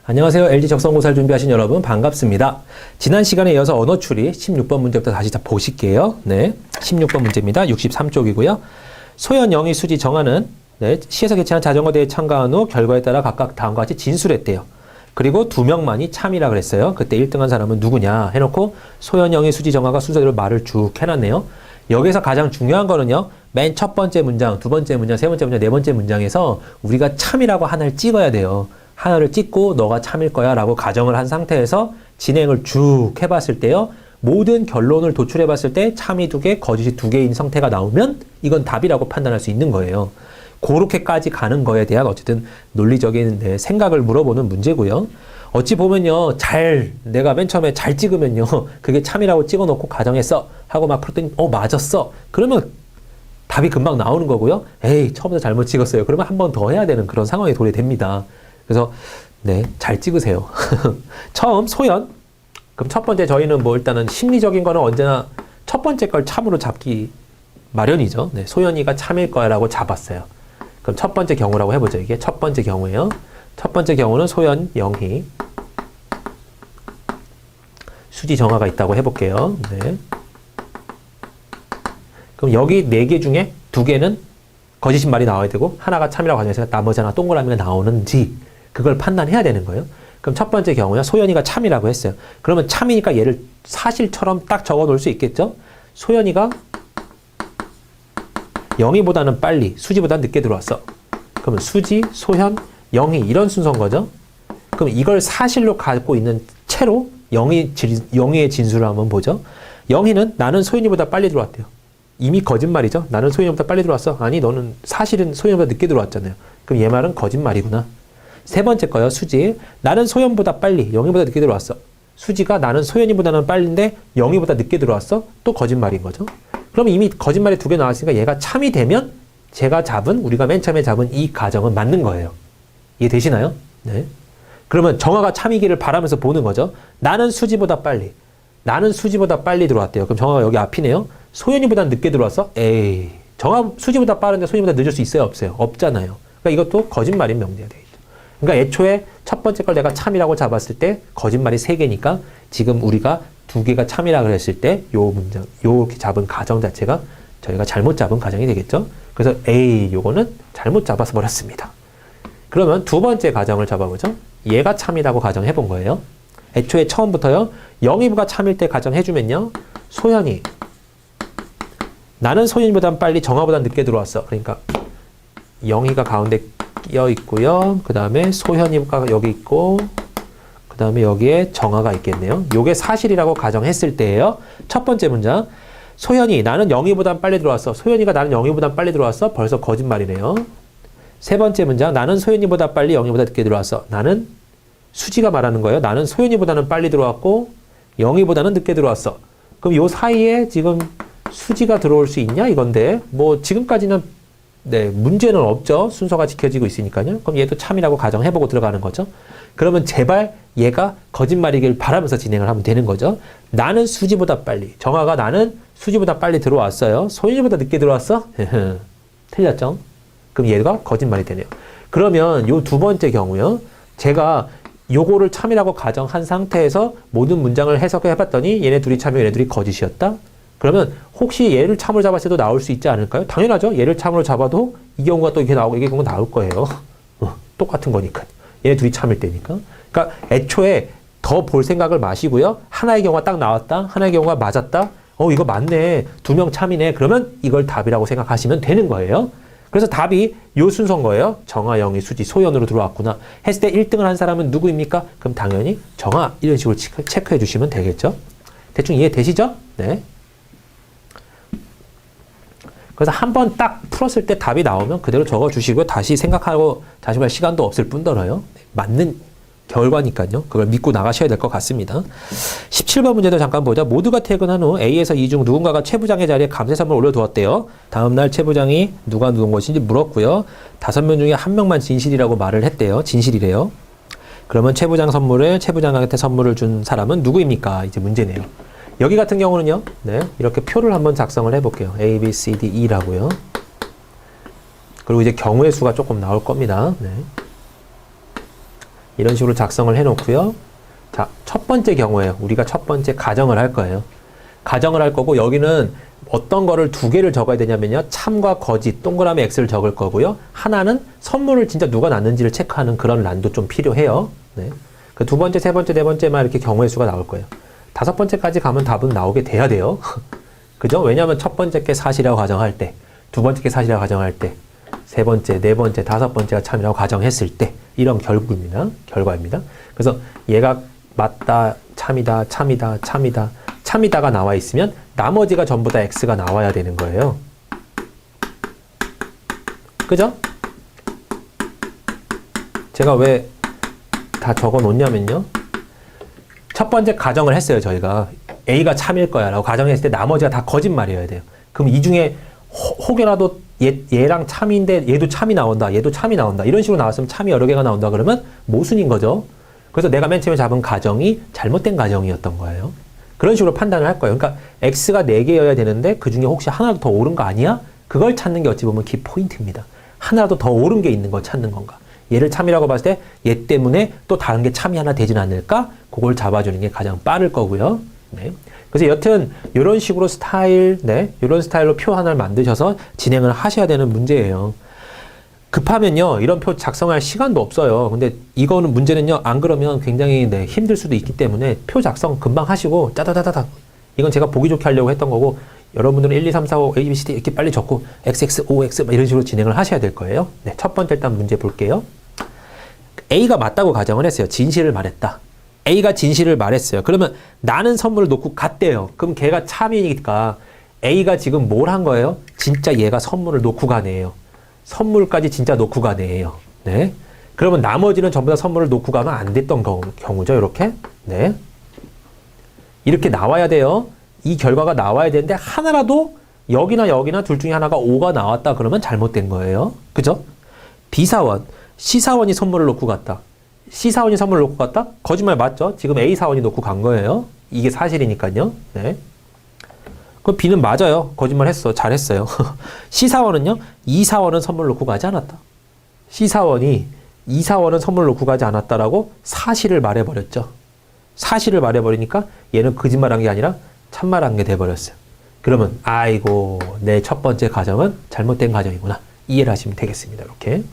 안녕하세요. LG 적성고사를 준비하신 여러분 반갑습니다. 지난 시간에 이어서 언어 추리 16번 문제부터 다시 보실게요. 네, 16번 문제입니다. 63쪽이고요. 소연, 영희, 수지, 정하는 시에서 개최한 자전거 대회에 참가한 후 결과에 따라 각각 다음과 같이 진술했대요. 그리고 2명만이 참이라 그랬어요. 그때 1등한 사람은 누구냐 해놓고 소연, 영희, 수지, 정하가 순서대로 말을 쭉 해놨네요. 여기서 가장 중요한 거는요. 맨 첫 번째 문장, 두 번째 문장, 세 번째 문장, 네 번째 문장에서 우리가 참이라고 하나를 찍어야 돼요. 하나를 찍고 너가 참일 거야 라고 가정을 한 상태에서 진행을 쭉 해봤을 때요. 모든 결론을 도출해봤을 때 참이 2개, 거짓이 2개인 상태가 나오면 이건 답이라고 판단할 수 있는 거예요. 그렇게까지 가는 거에 대한 어쨌든 논리적인 생각을 물어보는 문제고요. 어찌 보면요. 내가 맨 처음에 잘 찍으면요. 그게 참이라고 찍어놓고 가정했어. 하고 막 풀었더니 맞았어. 그러면 답이 금방 나오는 거고요. 에이, 처음부터 잘못 찍었어요. 그러면 한 번 더 해야 되는 그런 상황이 도래됩니다. 그래서 잘 찍으세요. 처음 소연. 그럼 첫 번째 저희는 일단은 심리적인 거는 언제나 첫 번째 걸 참으로 잡기 마련이죠. 소연이가 참일 거야라고 잡았어요. 그럼 첫 번째 경우라고 해보죠. 이게 첫 번째 경우예요. 첫 번째 경우는 소연, 영희, 수지, 정하가 있다고 해볼게요. 네. 그럼 여기 4개 중에 2개는 거짓인 말이 나와야 되고 하나가 참이라고 하면서 나머지 하나 동그라미가 나오는지 그걸 판단해야 되는 거예요. 그럼 첫 번째 경우야 소연이가 참이라고 했어요. 그러면 참이니까 얘를 사실처럼 딱 적어 놓을 수 있겠죠? 소연이가 영희보다는 빨리, 수지보다 늦게 들어왔어. 그러면 수지, 소현, 영희 이런 순서인 거죠. 그럼 이걸 사실로 갖고 있는 채로 영희의 진술을 한번 보죠. 영희는 나는 소연이보다 빨리 들어왔대요. 이미 거짓말이죠. 나는 소연이보다 빨리 들어왔어. 아니 너는 사실은 소연이보다 늦게 들어왔잖아요. 그럼 얘 말은 거짓말이구나. 세 번째 거요. 수지. 나는 소연보다 빨리, 영희보다 늦게 들어왔어. 수지가 나는 소연이보다는 빨리인데 영희보다 늦게 들어왔어. 또 거짓말인 거죠. 그럼 이미 거짓말이 2개 나왔으니까 얘가 참이 되면 우리가 맨 처음에 잡은 이 가정은 맞는 거예요. 이해되시나요? 네. 그러면 정하가 참이기를 바라면서 보는 거죠. 나는 수지보다 빨리 들어왔대요. 그럼 정하가 여기 앞이네요. 소연이보다 늦게 들어왔어? 에이, 정하 수지보다 빠른데 소연이보다 늦을 수 있어요? 없어요? 없잖아요. 그러니까 이것도 거짓말인 명제가 되겠죠. 그러니까 애초에 첫 번째 걸 내가 참이라고 잡았을 때 거짓말이 3개니까 지금 우리가 2개가 참이라고 했을 때 요 문장, 요렇게 잡은 가정 자체가 저희가 잘못 잡은 가정이 되겠죠. 그래서 에이, 요거는 잘못 잡아서 버렸습니다. 그러면 두 번째 가정을 잡아보죠. 얘가 참이라고 가정해 본 거예요. 애초에 처음부터요. 영희가 참일 때 가정해주면요. 소연이 나는 소연이보다 빨리 정하보다 늦게 들어왔어. 그러니까 영희가 가운데 끼어 있고요. 그 다음에 소연이가 여기 있고 그 다음에 여기에 정하가 있겠네요. 요게 사실이라고 가정했을 때예요. 첫 번째 문장. 소연이 나는 영희보다 빨리 들어왔어. 소연이가 나는 영희보다 빨리 들어왔어. 벌써 거짓말이네요. 세 번째 문장. 나는 소연이보다 빨리 영희보다 늦게 들어왔어. 나는 수지가 말하는 거예요. 나는 소연이보다는 빨리 들어왔고 영희보다는 늦게 들어왔어. 그럼 요 사이에 지금 수지가 들어올 수 있냐 이건데 지금까지는 문제는 없죠. 순서가 지켜지고 있으니까요. 그럼 얘도 참이라고 가정해보고 들어가는 거죠. 그러면 제발 얘가 거짓말이길 바라면서 진행을 하면 되는 거죠. 나는 수지보다 빨리. 정하가 나는 수지보다 빨리 들어왔어요. 소연이보다 늦게 들어왔어? 틀렸죠? 그럼 얘가 거짓말이 되네요. 그러면 요 두 번째 경우요. 제가 요거를 참이라고 가정한 상태에서 모든 문장을 해석해 봤더니 얘네 둘이 참이고 얘네 둘이 거짓이었다? 그러면 혹시 얘를 참으로 잡았을 때도 나올 수 있지 않을까요? 당연하죠. 얘를 참으로 잡아도 이 경우가 또 이렇게 나오고 이 경우가 나올 거예요. 똑같은 거니까. 얘네 둘이 참일 때니까. 그러니까 애초에 더 볼 생각을 마시고요. 하나의 경우가 딱 나왔다. 하나의 경우가 맞았다. 이거 맞네. 2명 참이네. 그러면 이걸 답이라고 생각하시면 되는 거예요. 그래서 답이 요 순서인 거예요. 정하, 영희, 수지, 소연으로 들어왔구나. 했을 때 1등을 한 사람은 누구입니까? 그럼 당연히 정하 이런 식으로 체크해 주시면 되겠죠. 대충 이해되시죠? 네. 그래서 한번 딱 풀었을 때 답이 나오면 그대로 적어주시고요. 다시 생각하고 다시 말 시간도 없을 뿐더러요. 맞는 결과니까요. 그걸 믿고 나가셔야 될 것 같습니다. 17번 문제도 잠깐 보자. 모두가 퇴근한 후 A에서 E 중 누군가가 최 부장의 자리에 감세 선물을 올려두었대요. 다음날 최 부장이 누가 누군 것인지 물었고요. 5명 중에 1명만 진실이라고 말을 했대요. 진실이래요. 그러면 최 부장 선물에 최 부장한테 선물을 준 사람은 누구입니까? 이제 문제네요. 여기 같은 경우는요. 이렇게 표를 한번 작성을 해볼게요. A, B, C, D, E라고요. 그리고 이제 경우의 수가 조금 나올 겁니다. 이런 식으로 작성을 해놓고요. 자, 첫 번째 경우에 우리가 첫 번째 가정을 할 거예요. 가정을 할 거고 여기는 어떤 거를 두 개를 적어야 되냐면요. 참과 거짓, 동그라미 X를 적을 거고요. 하나는 선물을 진짜 누가 놨는지를 체크하는 그런 란도 좀 필요해요. 네. 그 두 번째, 세 번째, 네 번째만 이렇게 경우의 수가 나올 거예요. 다섯 번째까지 가면 답은 나오게 돼야 돼요. 그죠? 왜냐하면 첫 번째 게 사실이라고 가정할 때, 두 번째 게 사실이라고 가정할 때, 세 번째, 네 번째, 다섯 번째가 참이라고 가정했을 때 이런 결과입니다. 그래서 얘가 맞다, 참이다, 참이다, 참이다, 참이다가 나와 있으면 나머지가 전부 다 X가 나와야 되는 거예요. 그죠? 제가 왜 다 적어 놓냐면요. 첫 번째 가정을 했어요, 저희가. A가 참일 거야 라고 가정했을 때 나머지가 다 거짓말이어야 돼요. 그럼 이 중에 혹여라도 얘랑 참인데 얘도 참이 나온다, 얘도 참이 나온다. 이런 식으로 나왔으면 참이 여러 개가 나온다 그러면 모순인 거죠. 그래서 내가 맨 처음에 잡은 가정이 잘못된 가정이었던 거예요. 그런 식으로 판단을 할 거예요. 그러니까 X가 4개여야 되는데 그 중에 혹시 하나라도 더 옳은 거 아니야? 그걸 찾는 게 어찌 보면 키 포인트입니다. 하나라도 더 옳은 게 있는 걸 찾는 건가? 얘를 참이라고 봤을 때 얘 때문에 또 다른 게 참이 하나 되진 않을까? 그걸 잡아주는 게 가장 빠를 거고요. 네. 그래서 여튼 이런 식으로 스타일, 네, 이런 스타일로 표 하나를 만드셔서 진행을 하셔야 되는 문제예요. 급하면요, 이런 표 작성할 시간도 없어요. 근데 이거는 문제는요, 안 그러면 굉장히 네, 힘들 수도 있기 때문에 표 작성 금방 하시고 짜다다다다. 이건 제가 보기 좋게 하려고 했던 거고 여러분들은 1, 2, 3, 4, 5, A, B, C, D 이렇게 빨리 적고 XX, OX 이런 식으로 진행을 하셔야 될 거예요. 네, 첫 번째 일단 문제 볼게요. A가 맞다고 가정을 했어요. 진실을 말했다. A가 진실을 말했어요. 그러면 나는 선물을 놓고 갔대요. 그럼 걔가 참이니까 A가 지금 뭘 한 거예요? 진짜 얘가 선물을 놓고 가네요. 선물까지 진짜 놓고 가네요. 네. 그러면 나머지는 전부 다 선물을 놓고 가면 안 됐던 경우죠. 이렇게. 네. 이렇게 나와야 돼요. 이 결과가 나와야 되는데 하나라도 여기나 둘 중에 하나가 O가 나왔다 그러면 잘못된 거예요. 그죠? B사원, C사원이 선물을 놓고 갔다. C사원이 선물을 놓고 갔다? 거짓말 맞죠? 지금 A사원이 놓고 간 거예요. 이게 사실이니까요. 네. 그럼 B는 맞아요. 거짓말 했어. 잘했어요. C사원은요? E사원은 선물 놓고 가지 않았다. C사원이 E사원은 선물 놓고 가지 않았다라고 사실을 말해버렸죠. 사실을 말해버리니까 얘는 거짓말한 게 아니라 참말한 게 돼버렸어요. 그러면 아이고 내 첫 번째 가정은 잘못된 가정이구나. 이해를 하시면 되겠습니다. 이렇게.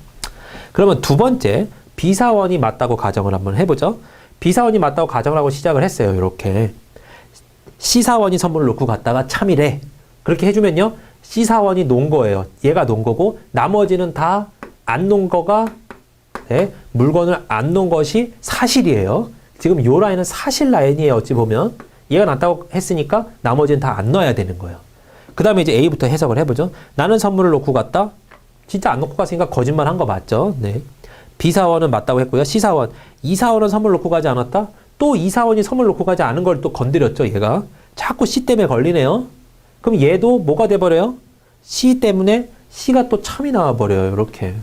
그러면 두 번째 B사원이 맞다고 가정을 한번 해보죠. B사원이 맞다고 가정을 하고 시작을 했어요. 이렇게. C사원이 선물을 놓고 갔다가 참이래. 그렇게 해주면요. C사원이 놓은 거예요. 얘가 놓은 거고 나머지는 다 안 놓은 거가 네, 물건을 안 놓은 것이 사실이에요. 지금 요 라인은 사실 라인이에요. 어찌 보면. 얘가 놨다고 했으니까 나머지는 다 안 넣어야 되는 거예요. 그 다음에 이제 A부터 해석을 해보죠. 나는 선물을 놓고 갔다. 진짜 안 놓고 갔으니까 거짓말 한 거 맞죠? 네. B사원은 맞다고 했고요. C사원. E사원은 선물 놓고 가지 않았다. 또 E사원이 선물 놓고 가지 않은 걸 또 건드렸죠. 얘가. 자꾸 C 때문에 걸리네요. 그럼 얘도 뭐가 돼버려요? C 때문에 C가 또 참이 나와버려요. 이렇게.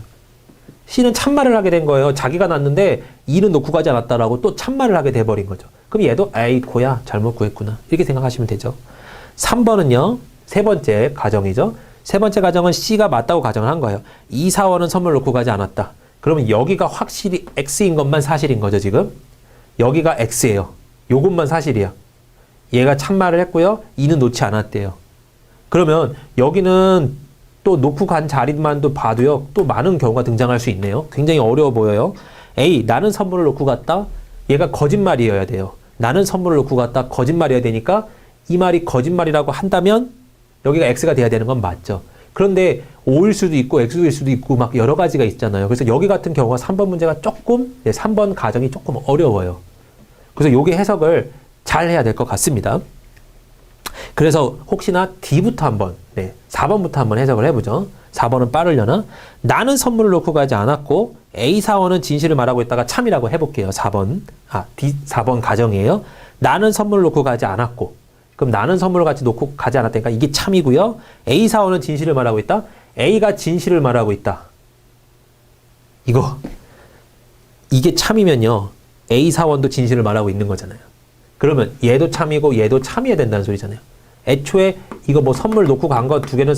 C는 참말을 하게 된 거예요. 자기가 났는데 E는 놓고 가지 않았다라고 또 참말을 하게 돼버린 거죠. 그럼 얘도 에이 고야 잘못 구했구나. 이렇게 생각하시면 되죠. 3번은요. 세 번째 가정이죠. 세 번째 가정은 C가 맞다고 가정을 한 거예요. E사원은 선물 놓고 가지 않았다. 그러면 여기가 확실히 X인 것만 사실인 거죠. 지금. 여기가 X예요. 요것만 사실이야. 얘가 참말을 했고요. E는 놓지 않았대요. 그러면 여기는 또 놓고 간 자리만도 봐도요. 또 많은 경우가 등장할 수 있네요. 굉장히 어려워 보여요. A, 나는 선물을 놓고 갔다. 얘가 거짓말이어야 돼요. 나는 선물을 놓고 갔다. 거짓말이어야 되니까 이 말이 거짓말이라고 한다면 여기가 X가 돼야 되는 건 맞죠. 그런데 O일 수도 있고 X일 수도 있고 막 여러 가지가 있잖아요. 그래서 여기 같은 경우가 3번 문제가 조금 3번 가정이 조금 어려워요. 그래서 요게 해석을 잘 해야 될 것 같습니다. 그래서 혹시나 D부터 한번 4번부터 한번 해석을 해보죠. 4번은 빠르려나? 나는 선물을 놓고 가지 않았고 A사원은 진실을 말하고 있다가 참이라고 해볼게요. 4번 가정이에요. 나는 선물을 놓고 가지 않았고 그럼 나는 선물을 같이 놓고 가지 않았다니까 이게 참이고요. A사원은 진실을 말하고 있다. A가 진실을 말하고 있다. 이게 참이면요. A사원도 진실을 말하고 있는 거잖아요. 그러면 얘도 참이고 얘도 참이어야 된다는 소리잖아요. 애초에 이거 뭐 선물 놓고 간 거 두 개는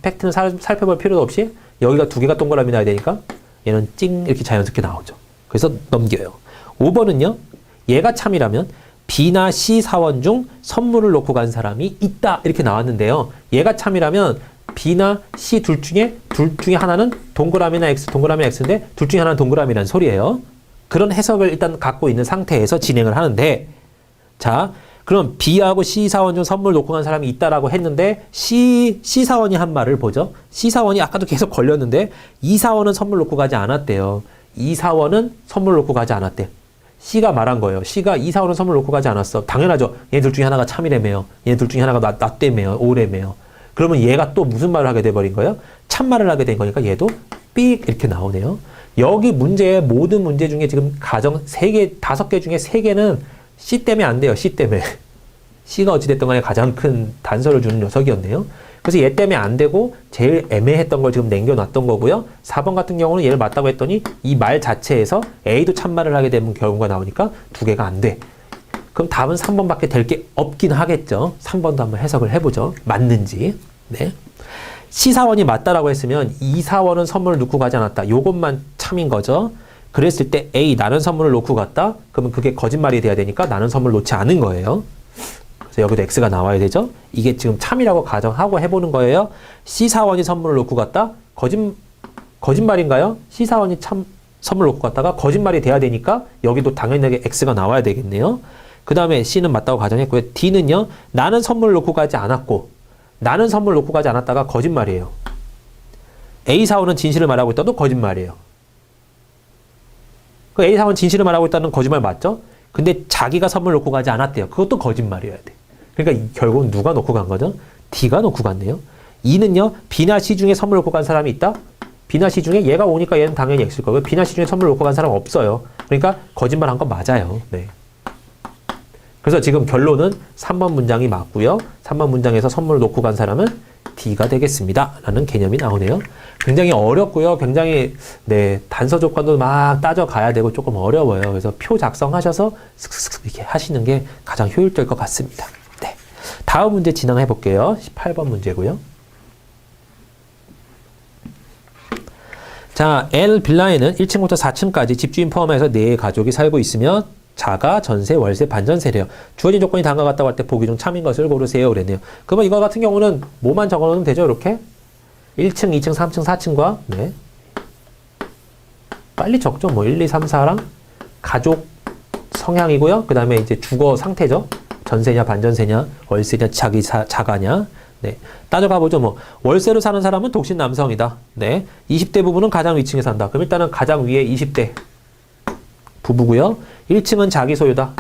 팩트는 살펴볼 필요도 없이 여기가 두 개가 동그라미 나야 되니까 얘는 찡 이렇게 자연스럽게 나오죠. 그래서 넘겨요. 5번은요. 얘가 참이라면 B나 C 사원 중 선물을 놓고 간 사람이 있다. 이렇게 나왔는데요. 얘가 참이라면 B나 C 둘 중에 하나는 동그라미나 X, 동그라미나 X인데 둘 중에 하나는 동그라미라는 소리예요. 그런 해석을 일단 갖고 있는 상태에서 진행을 하는데, 자, 그럼 B하고 C 사원 중 선물 놓고 간 사람이 있다라고 했는데 C 사원이 한 말을 보죠. C 사원이 아까도 계속 걸렸는데 E 사원은 선물 놓고 가지 않았대요. E 사원은 선물 놓고 가지 않았대. C가 말한 거예요. C가 E 사원은 선물 놓고 가지 않았어. 당연하죠. 얘 둘 중에 하나가 참이래매요. 얘 둘 중에 하나가 낫대매요. 오래매요. 그러면 얘가 또 무슨 말을 하게 돼버린 거예요? 참말을 하게 된 거니까 얘도 삑 이렇게 나오네요. 여기 문제의 모든 문제 중에 지금 가정 3개, 5개 중에 3개는 C 때문에 안 돼요. C 때문에. C가 어찌됐든 간에 가장 큰 단서를 주는 녀석이었네요. 그래서 얘 때문에 안 되고 제일 애매했던 걸 지금 남겨놨던 거고요. 4번 같은 경우는 얘를 맞다고 했더니 이 말 자체에서 A도 참말을 하게 되는 경우가 나오니까 2개가 안 돼. 그럼 답은 3번밖에 될 게 없긴 하겠죠. 3번도 한번 해석을 해보죠. 맞는지. 네. C 사원이 맞다라고 했으면 E 사원은 선물을 놓고 가지 않았다. 요것만 참인 거죠. 그랬을 때 A, 나는 선물을 놓고 갔다? 그러면 그게 거짓말이 돼야 되니까 나는 선물 놓지 않은 거예요. 그래서 여기도 X가 나와야 되죠. 이게 지금 참이라고 가정하고 해보는 거예요. C 사원이 선물을 놓고 갔다? 거짓말인가요? C 사원이 선물 놓고 갔다가 거짓말이 돼야 되니까 여기도 당연하게 X가 나와야 되겠네요. 그 다음에 C는 맞다고 가정했고요. D는요. 나는 선물 놓고 가지 않았고 나는 선물 놓고 가지 않았다가 거짓말이에요. A 사원은 진실을 말하고 있다도 거짓말이에요. 그 A 사원 진실을 말하고 있다는 거짓말 맞죠? 근데 자기가 선물 놓고 가지 않았대요. 그것도 거짓말이어야 돼. 그러니까 결국은 누가 놓고 간 거죠? D가 놓고 갔네요. E는요. B나 C 중에 선물 놓고 간 사람이 있다? B나 C 중에 얘가 오니까 얘는 당연히 X일 거고요. B나 C 중에 선물 놓고 간 사람 없어요. 그러니까 거짓말 한 거 맞아요. 네. 그래서 지금 결론은 3번 문장이 맞고요. 3번 문장에서 선물을 놓고 간 사람은 D가 되겠습니다. 라는 개념이 나오네요. 굉장히 어렵고요. 굉장히 단서 조건도 막 따져가야 되고 조금 어려워요. 그래서 표 작성하셔서 슥슥슥 이렇게 하시는 게 가장 효율적일 것 같습니다. 네. 다음 문제 진행해 볼게요. 18번 문제고요. 자, L 빌라에는 1층부터 4층까지 집주인 포함해서 4 가족이 살고 있으며 자가, 전세, 월세, 반전세래요. 주어진 조건이 다음과 같다고 할 때 보기 중 참인 것을 고르세요. 그랬네요. 그러면 이거 같은 경우는 뭐만 적어놓으면 되죠? 이렇게 1층, 2층, 3층, 4층과 네. 빨리 적죠. 뭐 1, 2, 3, 4랑 가족 성향이고요. 그 다음에 이제 주거 상태죠. 전세냐, 반전세냐, 월세냐, 자가냐. 네. 따져가 보죠. 뭐 월세로 사는 사람은 독신 남성이다. 네. 20대 부부는 가장 위층에 산다. 그럼 일단은 가장 위에 20대 부부고요. 1층은 자기 소유다.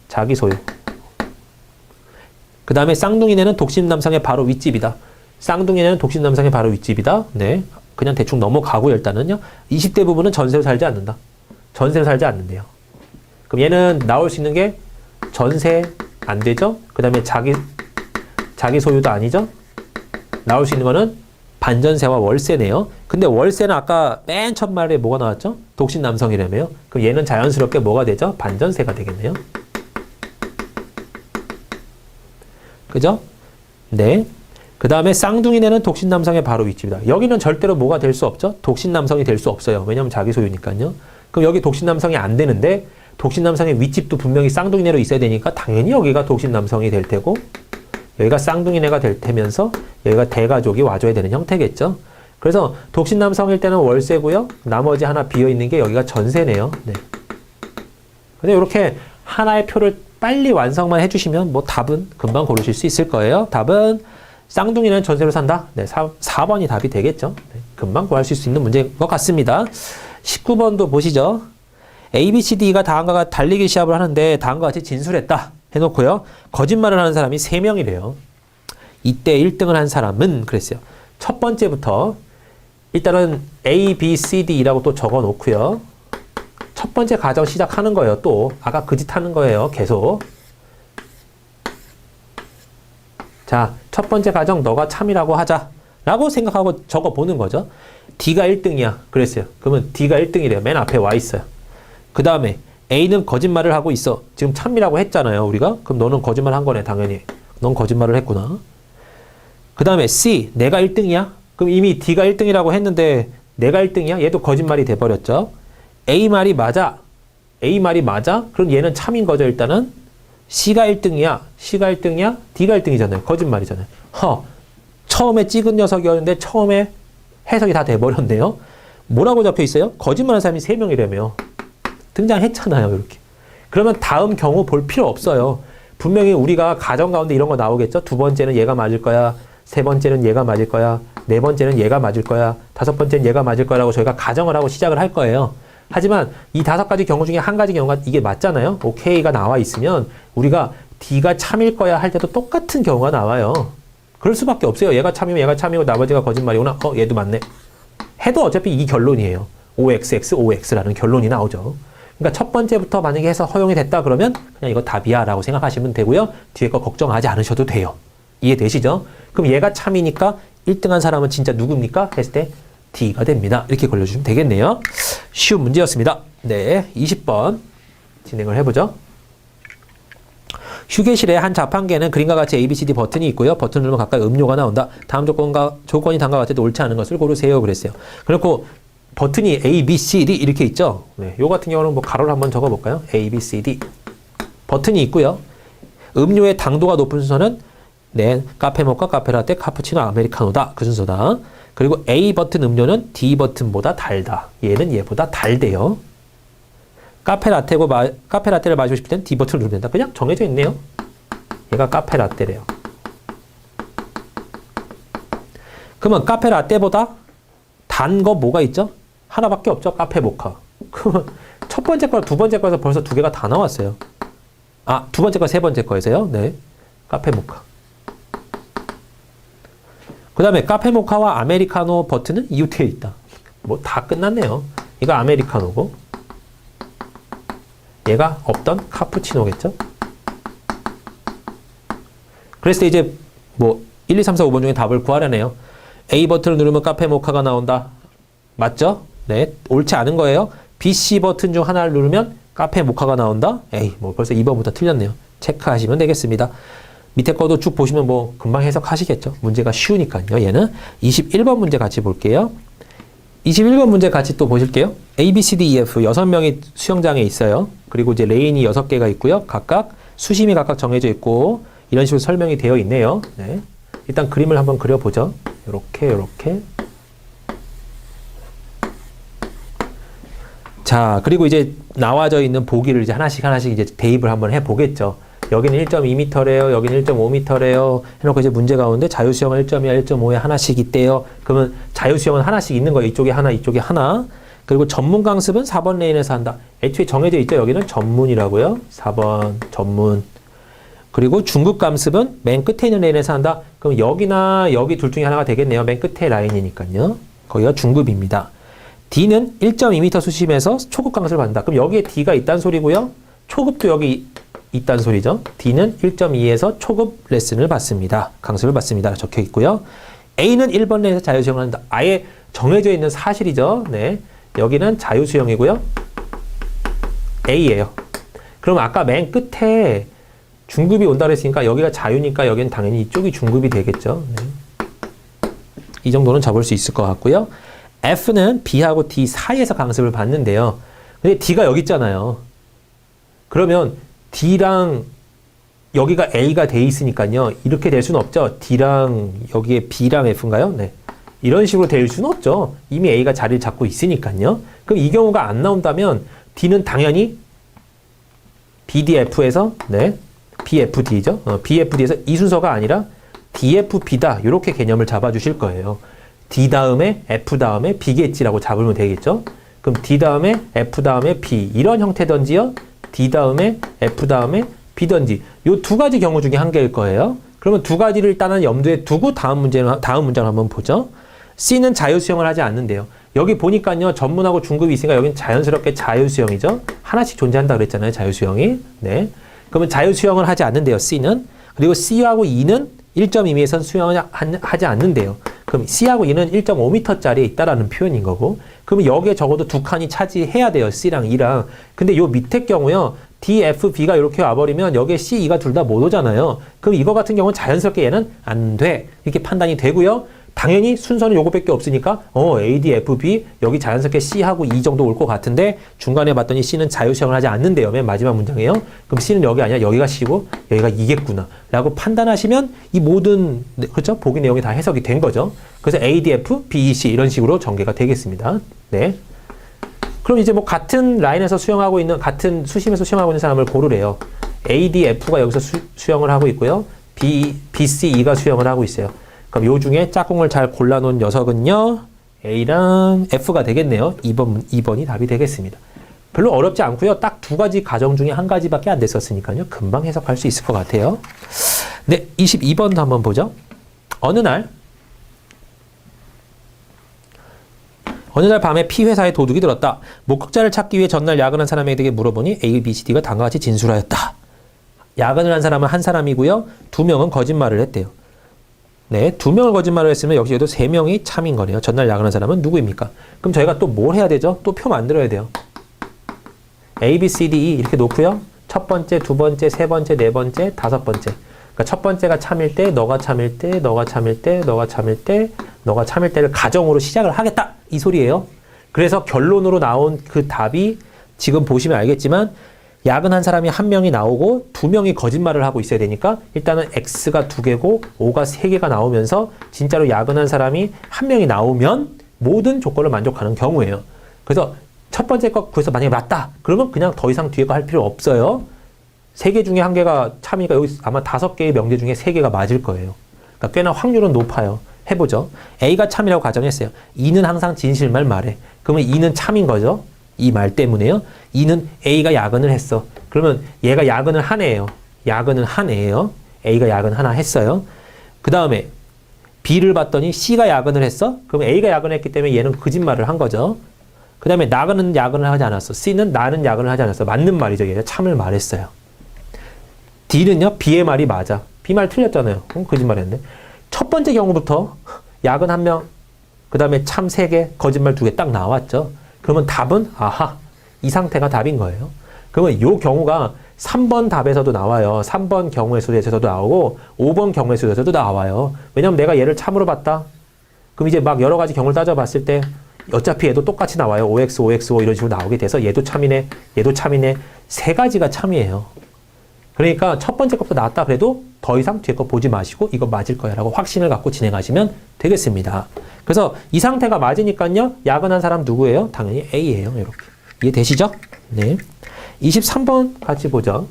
자기 소유. 그 다음에 쌍둥이네는 독신 남성의 바로 윗집이다. 쌍둥이네는 독신 남성의 바로 윗집이다. 네. 그냥 대충 넘어가고요. 일단은요. 20대 부부는 전세로 살지 않는다. 전세로 살지 않는데요. 그럼 얘는 나올 수 있는 게 전세 안 되죠? 그 다음에 자기 소유도 아니죠? 나올 수 있는 거는 반전세와 월세네요. 근데 월세는 아까 맨 첫 말에 뭐가 나왔죠? 독신 남성이라며요. 그럼 얘는 자연스럽게 뭐가 되죠? 반전세가 되겠네요. 그죠? 네. 그 다음에 쌍둥이네는 독신 남성의 바로 윗집이다. 여기는 절대로 뭐가 될 수 없죠? 독신 남성이 될 수 없어요. 왜냐면 자기 소유니까요. 그럼 여기 독신 남성이 안 되는데 독신 남성의 윗집도 분명히 쌍둥이네로 있어야 되니까 당연히 여기가 독신 남성이 될 테고 여기가 쌍둥이네가 될 테면서 여기가 대가족이 와줘야 되는 형태겠죠. 그래서 독신 남성일 때는 월세고요. 나머지 하나 비어있는 게 여기가 전세네요. 네. 근데 이렇게 하나의 표를 빨리 완성만 해주시면 뭐 답은 금방 고르실 수 있을 거예요. 답은 쌍둥이는 전세로 산다. 네, 4번이 답이 되겠죠. 네, 금방 구하실 수 있는 문제인 것 같습니다. 19번도 보시죠. A, B, C, D가 다음과 달리기 시합을 하는데 다음과 같이 진술했다. 해놓고요. 거짓말을 하는 사람이 3명이래요. 이때 1등을 한 사람은 그랬어요. 첫 번째부터 일단은 A, B, C, D라고 또 적어 놓고요. 첫 번째 가정 시작하는 거예요. 또 아까 그 짓 하는 거예요. 계속. 자, 첫 번째 가정 너가 참이라고 하자. 라고 생각하고 적어 보는 거죠. D가 1등이야. 그랬어요. 그러면 D가 1등이래요. 맨 앞에 와 있어요. 그 다음에 A는 거짓말을 하고 있어. 지금 참이라고 했잖아요, 우리가. 그럼 너는 거짓말 한 거네, 당연히. 넌 거짓말을 했구나. 그 다음에 C, 내가 1등이야? 그럼 이미 D가 1등이라고 했는데 내가 1등이야? 얘도 거짓말이 돼버렸죠. A 말이 맞아. A 말이 맞아? 그럼 얘는 참인 거죠, 일단은. C가 1등이야. C가 1등이야? D가 1등이잖아요. 거짓말이잖아요. 처음에 찍은 녀석이었는데 처음에 해석이 다 돼버렸네요. 뭐라고 적혀 있어요? 거짓말하는 사람이 3명이라며. 등장했잖아요, 이렇게. 그러면 다음 경우 볼 필요 없어요. 분명히 우리가 가정 가운데 이런 거 나오겠죠? 두 번째는 얘가 맞을 거야. 세 번째는 얘가 맞을 거야. 네 번째는 얘가 맞을 거야. 다섯 번째는 얘가 맞을 거라고 저희가 가정을 하고 시작을 할 거예요. 하지만 이 5가지 경우 중에 한 가지 경우가 이게 맞잖아요. OK가 나와 있으면 우리가 D가 참일 거야 할 때도 똑같은 경우가 나와요. 그럴 수밖에 없어요. 얘가 참이면 얘가 참이고 나머지가 거짓말이구나. 얘도 맞네. 해도 어차피 이 결론이에요. OXX, OX라는 결론이 나오죠. 그러니까 첫 번째부터 만약에 해서 허용이 됐다 그러면 그냥 이거 답이야 라고 생각하시면 되고요. 뒤에 거 걱정하지 않으셔도 돼요. 이해되시죠? 그럼 얘가 참이니까 1등한 사람은 진짜 누굽니까? 했을 때 D가 됩니다. 이렇게 걸려주시면 되겠네요. 쉬운 문제였습니다. 네, 20번 진행을 해보죠. 휴게실에 한 자판기에는 그림과 같이 A, B, C, D 버튼이 있고요. 버튼을 누르면 각각 음료가 나온다. 다음 조건이 다음과 같을 때 옳지 않은 것을 고르세요. 그랬어요. 그리고 버튼이 A, B, C, D 이렇게 있죠. 네, 요 같은 경우는 뭐 가로를 한번 적어볼까요? A, B, C, D 버튼이 있고요. 음료의 당도가 높은 순서는 네, 카페모카, 카페라떼, 카푸치노, 아메리카노다. 그 순서다. 그리고 A 버튼 음료는 D 버튼보다 달다. 얘는 얘보다 달대요. 카페라떼를 마시고 싶을 땐 D 버튼을 누르면 된다. 그냥 정해져 있네요. 얘가 카페라떼래요. 그러면 카페라떼보다 단 거 뭐가 있죠? 하나밖에 없죠. 카페모카. 그러면 첫 번째 거랑 두 번째 거에서 벌써 두 개가 다 나왔어요. 두 번째 거, 세 번째 거에서요. 네, 카페모카. 그 다음에 카페모카와 아메리카노 버튼은 이웃에 있다. 뭐 다 끝났네요. 이거 아메리카노고 얘가 없던 카푸치노겠죠. 그랬을 때 이제 뭐 1, 2, 3, 4, 5번 중에 답을 구하려네요. A 버튼을 누르면 카페모카가 나온다. 맞죠? 네, 옳지 않은 거예요. B, C 버튼 중 하나를 누르면 카페모카가 나온다. 에이, 뭐 벌써 2번부터 틀렸네요. 체크하시면 되겠습니다. 밑에 거도 쭉 보시면 뭐 금방 해석하시겠죠. 문제가 쉬우니까요. 얘는 21번 문제 같이 볼게요. 21번 문제 같이 또 보실게요. A, B, C, D, E, F 6명이 수영장에 있어요. 그리고 이제 레인이 6개가 있고요. 각각 수심이 각각 정해져 있고 이런 식으로 설명이 되어 있네요. 네. 일단 그림을 한번 그려보죠. 요렇게. 자, 그리고 이제 나와져 있는 보기를 이제 하나씩 이제 대입을 한번 해보겠죠. 여기는 1.2m래요. 여기는 1.5m래요. 해놓고 이제 문제 가운데 자유수영은 1.2와 1.5에 하나씩 있대요. 그러면 자유수영은 하나씩 있는 거예요. 이쪽에 하나, 이쪽에 하나. 그리고 전문 강습은 4번 레인에서 한다. 애초에 정해져 있죠. 여기는 전문이라고요. 4번 전문. 그리고 중급 강습은 맨 끝에 있는 레인에서 한다. 그럼 여기나 여기 둘 중에 하나가 되겠네요. 맨 끝에 라인이니까요. 거기가 중급입니다. D는 1.2m 수심에서 초급 강습을 받는다. 그럼 여기에 D가 있다는 소리고요. 초급도 여기 있다는 소리죠. D는 1.2에서 초급 레슨을 받습니다. 강습을 받습니다. 적혀 있고요. A는 1번 레인에서 자유수영을 한다. 아예 정해져 있는 사실이죠. 네, 여기는 자유수영이고요. A예요. 그럼 아까 맨 끝에 중급이 온다 그랬으니까 여기가 자유니까 여기는 당연히 이쪽이 중급이 되겠죠. 네. 이 정도는 잡을 수 있을 것 같고요. F는 B하고 D 사이에서 강습을 받는데요. 근데 D가 여기 있잖아요. 그러면 D랑 여기가 A가 돼 있으니까요. 이렇게 될 수는 없죠. D랑 여기에 B랑 F인가요? 네. 이런 식으로 될 수는 없죠. 이미 A가 자리를 잡고 있으니까요. 그럼 이 경우가 안 나온다면 D는 당연히 BDF에서 네, BFD죠. BFD에서 이 순서가 아니라 DFB다. 이렇게 개념을 잡아주실 거예요. D 다음에 F 다음에 B겠지라고 잡으면 되겠죠. 그럼 D 다음에 F 다음에 B 이런 형태던지요. D 다음에 F 다음에 B던지 요 두 가지 경우 중에 한 개일 거예요. 그러면 두 가지를 일단은 염두에 두고 다음 문장을 한번 보죠. C는 자유수영을 하지 않는데요. 여기 보니까요. 전문하고 중급이 있으니까 여기는 자연스럽게 자유수영이죠. 하나씩 존재한다 그랬잖아요. 자유수영이. 네. 그러면 자유수영을 하지 않는데요. C는. 그리고 C하고 E는 1.2m에선 수영을 하지 않는데요. 그럼 C하고 E는 1.5m짜리에 있다라는 표현인 거고, 그러면 여기에 적어도 두 칸이 차지해야 돼요. C랑 E랑. 근데 요 밑에 경우요. D, F, B가 이렇게 와버리면 여기에 C, E가 둘 다 못 오잖아요. 그럼 이거 같은 경우는 자연스럽게 얘는 안 돼. 이렇게 판단이 되고요. 당연히 순서는 요거밖에 없으니까 A, D, F, B 여기 자연스럽게 C하고 E 정도 올 것 같은데 중간에 봤더니 C는 자유수형을 하지 않는데요. 맨 마지막 문장이에요. 그럼 C는 여기 아니야. 여기가 C고 여기가 E겠구나 라고 판단하시면 이 모든 그렇죠? 보기 내용이 다 해석이 된 거죠. 그래서 A, D, F, B, E, C 이런 식으로 전개가 되겠습니다. 네. 그럼 이제 뭐 같은 라인에서 수영하고 있는 같은 수심에서 수영하고 있는 사람을 고르래요. A, D, F가 여기서 수영을 하고 있고요. B, C, E가 수영을 하고 있어요. 그럼 요 중에 짝꿍을 잘 골라놓은 녀석은요. A랑 F가 되겠네요. 2번이 답이 되겠습니다. 별로 어렵지 않고요. 딱 두 가지 가정 중에 한 가지밖에 안 됐었으니까요. 금방 해석할 수 있을 것 같아요. 네, 22번도 한번 보죠. 어느 날 밤에 P 회사에 도둑이 들었다. 목격자를 찾기 위해 전날 야근한 사람에게 물어보니 A, B, C, D가 다음과 같이 진술하였다. 야근을 한 사람은 한 사람이고요. 2명은 거짓말을 했대요. 네, 2명을 거짓말을 했으면 역시 여기도 3명이 참인 거네요. 전날 야근한 사람은 누구입니까? 그럼 저희가 또 뭘 해야 되죠? 또 표 만들어야 돼요. A, B, C, D, E 이렇게 놓고요. 첫 번째, 두 번째, 세 번째, 네 번째, 다섯 번째. 그러니까 첫 번째가 참일 때, 너가 참일 때, 너가 참일 때, 너가 참일 때, 너가 참일 때를 가정으로 시작을 하겠다. 이 소리예요. 그래서 결론으로 나온 그 답이 지금 보시면 알겠지만 야근한 사람이 한 명이 나오고 2명이 거짓말을 하고 있어야 되니까 일단은 X가 2개고 O가 3개가 나오면서 진짜로 야근한 사람이 한 명이 나오면 모든 조건을 만족하는 경우예요. 그래서 첫 번째 거 그래서 만약에 맞다. 그러면 그냥 더 이상 뒤에 거 할 필요 없어요. 3개 중에 1개가 참이니까 여기 아마 5개의 명제 중에 3개가 맞을 거예요. 그러니까 꽤나 확률은 높아요. 해보죠. A가 참이라고 가정했어요. E는 항상 진실만 말해. 그러면 E는 참인 거죠. 이 말 때문에요. E는 A가 야근을 했어. 그러면 얘가 야근을 한 애예요. 야근을 한 애예요. A가 야근 하나 했어요. 그 다음에 B를 봤더니 C가 야근을 했어. 그러면 A가 야근을 했기 때문에 얘는 거짓말을 한 거죠. 그 다음에 나는 야근을 하지 않았어. C는 나는 야근을 하지 않았어. 맞는 말이죠. 얘가 참을 말했어요. D는요. B의 말이 맞아. B 말 틀렸잖아요. 거짓말했네. 첫 번째 경우부터 야근 1명, 그 다음에 참 3개, 거짓말 2개 딱 나왔죠. 그러면 답은 아하, 이 상태가 답인 거예요. 그러면 이 경우가 3번 답에서도 나와요. 3번 경우의 수에서도 나오고 5번 경우의 수에서도 나와요. 왜냐면 내가 얘를 참으로 봤다. 그럼 이제 막 여러 가지 경우를 따져봤을 때 어차피 얘도 똑같이 나와요. OX, OXO 이런 식으로 나오게 돼서 얘도 참이네, 얘도 참이네. 3가지가 참이에요. 그러니까 첫 번째 것부터 나왔다 그래도 더 이상 뒤에 거 보지 마시고 이거 맞을 거야 라고 확신을 갖고 진행하시면 되겠습니다. 그래서 이 상태가 맞으니까요. 야근한 사람 누구예요? 당연히 A예요. 이렇게. 이해되시죠? 네. 23번 같이 보죠.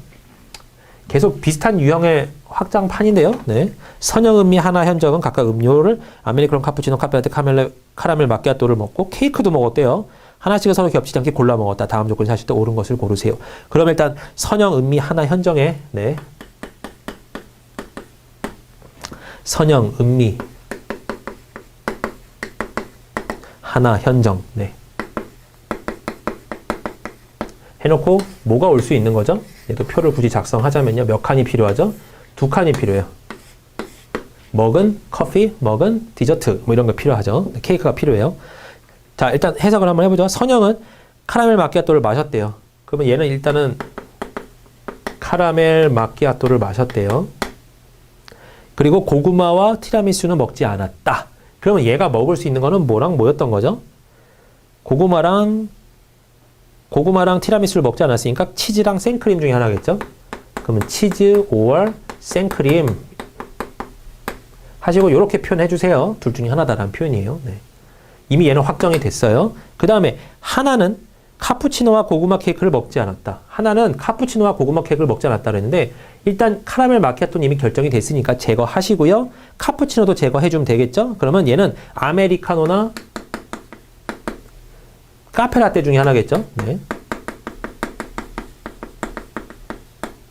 계속 비슷한 유형의 확장판인데요. 네. 선형음미 하나 현정은 각각 음료를 아메리카노, 카푸치노, 카페라테, 카라멜 마키아토를 먹고 케이크도 먹었대요. 하나씩은 서로 겹치지 않게 골라 먹었다. 다음 조건이 사실 때 옳은 것을 고르세요. 그럼 일단 선형, 음미, 하나, 현정에 네. 선형, 음미, 하나, 현정 네. 해놓고 뭐가 올 수 있는 거죠? 얘도 표를 굳이 작성하자면요. 몇 칸이 필요하죠? 2칸이 필요해요. 먹은 커피, 먹은 디저트 뭐 이런 거 필요하죠. 케이크가 필요해요. 자, 일단 해석을 한번 해보죠. 선영은 카라멜 마키아토를 마셨대요. 그러면 얘는 일단은 카라멜 마키아토를 마셨대요. 그리고 고구마와 티라미수는 먹지 않았다. 그러면 얘가 먹을 수 있는 거는 뭐랑 뭐였던 거죠? 고구마랑 티라미수를 먹지 않았으니까 치즈랑 생크림 중에 하나겠죠? 그러면 치즈 or 생크림 하시고 이렇게 표현해 주세요. 둘 중에 하나다라는 표현이에요. 네. 이미 얘는 확정이 됐어요. 그 다음에 하나는 카푸치노와 고구마 케이크를 먹지 않았다. 하나는 카푸치노와 고구마 케이크를 먹지 않았다 그랬는데 일단 카라멜 마키아토는 이미 결정이 됐으니까 제거하시고요. 카푸치노도 제거해주면 되겠죠? 그러면 얘는 아메리카노나 카페라떼 중에 하나겠죠? 네.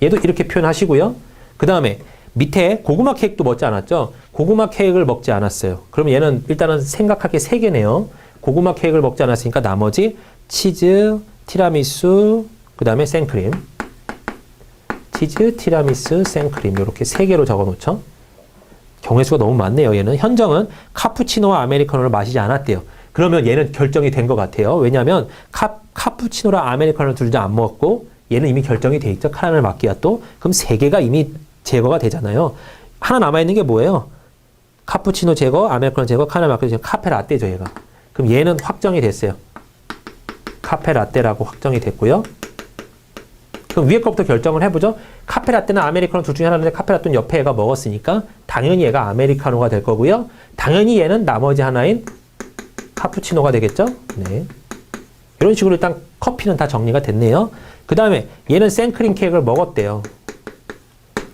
얘도 이렇게 표현하시고요. 그 다음에 밑에 고구마 케이크도 먹지 않았죠? 고구마 케이크를 먹지 않았어요. 그러면 얘는 일단은 생각할 게 3개네요. 고구마 케이크를 먹지 않았으니까 나머지 치즈, 티라미수, 그 다음에 생크림. 치즈, 티라미수, 생크림 이렇게 3개로 적어놓죠. 경우의 수가 너무 많네요. 얘는 현정은 카푸치노와 아메리카노를 마시지 않았대요. 그러면 얘는 결정이 된 것 같아요. 왜냐하면 카푸치노랑 아메리카노를 둘 다 안 먹었고 얘는 이미 결정이 돼 있죠. 카라멜 마키아토. 그럼 3개가 이미 제거가 되잖아요. 하나 남아있는 게 뭐예요? 카푸치노 제거, 아메리카노 제거, 카라멜 마키아토 제거, 카페 라떼죠, 얘가. 그럼 얘는 확정이 됐어요. 카페 라떼라고 확정이 됐고요. 그럼 위에 것부터 결정을 해보죠. 카페 라떼는 아메리카노 둘 중에 하나인데 카페 라떼는 옆에 얘가 먹었으니까 당연히 얘가 아메리카노가 될 거고요. 당연히 얘는 나머지 하나인 카푸치노가 되겠죠. 네. 이런 식으로 일단 커피는 다 정리가 됐네요. 그 다음에 얘는 생크림 케이크를 먹었대요.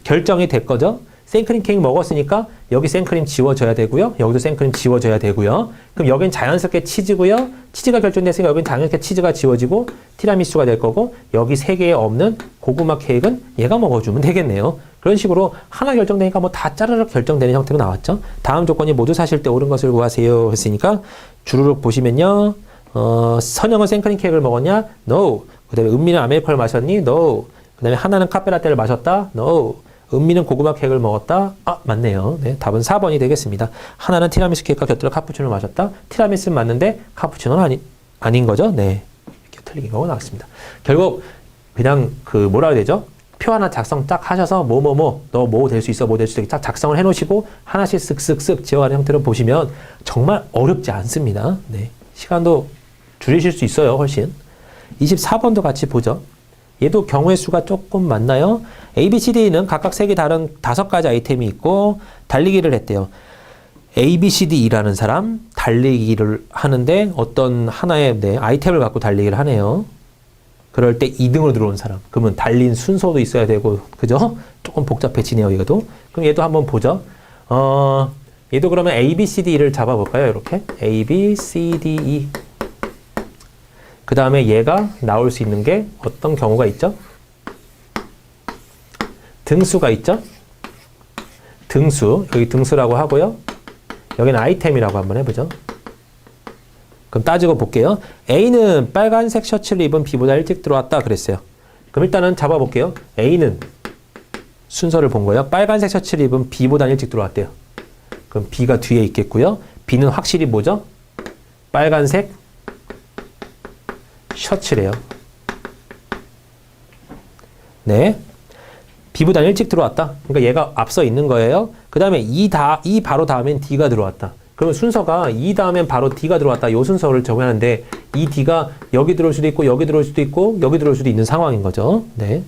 결정이 됐거죠. 생크림 케이크 먹었으니까 여기 생크림 지워져야 되고요. 여기도 생크림 지워져야 되고요. 그럼 여긴 자연스럽게 치즈고요. 치즈가 결정됐으니까 여긴 자연스럽게 치즈가 지워지고 티라미수가 될 거고 여기 세 개에 없는 고구마 케이크는 얘가 먹어주면 되겠네요. 그런 식으로 하나 결정되니까 뭐 다 짜르륵 결정되는 형태로 나왔죠. 다음 조건이 모두 사실 때 옳은 것을 구하세요 했으니까 주르륵 보시면요. 선영은 생크림 케이크를 먹었냐? No. 그 다음에 은미는 아메리카노를 마셨니? No. 그 다음에 하나는 카페라떼를 마셨다? No. 은미는 고구마 케이크를 먹었다? 아, 맞네요. 네, 답은 4번이 되겠습니다. 하나는 티라미수 케이크와 곁들여 카푸치노를 마셨다? 티라미수는 맞는데 카푸치노는 아닌 거죠? 네. 이렇게 틀린 경우가 나왔습니다. 결국 그냥 그 뭐라 해야 되죠? 표 하나 작성 딱 하셔서 너 뭐 될 수 있어, 뭐 될 수 있어 딱 작성을 해 놓으시고 하나씩 쓱쓱쓱 지워가는 형태로 보시면 정말 어렵지 않습니다. 네. 시간도 줄이실 수 있어요, 훨씬. 24번도 같이 보죠. 얘도 경우의 수가 조금 많나요? A, B, C, D는 각각 색이 다른 5가지 아이템이 있고 달리기를 했대요. A, B, C, D라는 사람 달리기를 하는데 어떤 하나의 아이템을 갖고 달리기를 하네요. 그럴 때 2등으로 들어온 사람. 그러면 달린 순서도 있어야 되고, 그죠? 조금 복잡해지네요, 이것도. 그럼 얘도 한번 보죠. 얘도 그러면 A, B, C, D를 잡아볼까요? 이렇게. A, B, C, D, E. 그 다음에 얘가 나올 수 있는 게 어떤 경우가 있죠? 등수가 있죠? 등수. 여기 등수라고 하고요. 여기는 아이템이라고 한번 해보죠. 그럼 따지고 볼게요. A는 빨간색 셔츠를 입은 B보다 일찍 들어왔다 그랬어요. 그럼 일단은 잡아볼게요. A는 순서를 본 거예요. 빨간색 셔츠를 입은 B보다 일찍 들어왔대요. 그럼 B가 뒤에 있겠고요. B는 확실히 뭐죠? 빨간색 셔츠래요. 네. B보다 일찍 들어왔다. 그러니까 얘가 앞서 있는 거예요. 그 다음에 E 바로 다음엔 D가 들어왔다. 그러면 순서가 E 다음엔 바로 D가 들어왔다. 이 순서를 적용하는데 이 D가 여기 들어올 수도 있고 여기 들어올 수도 있고 여기 들어올 수도 있는 상황인 거죠. 네.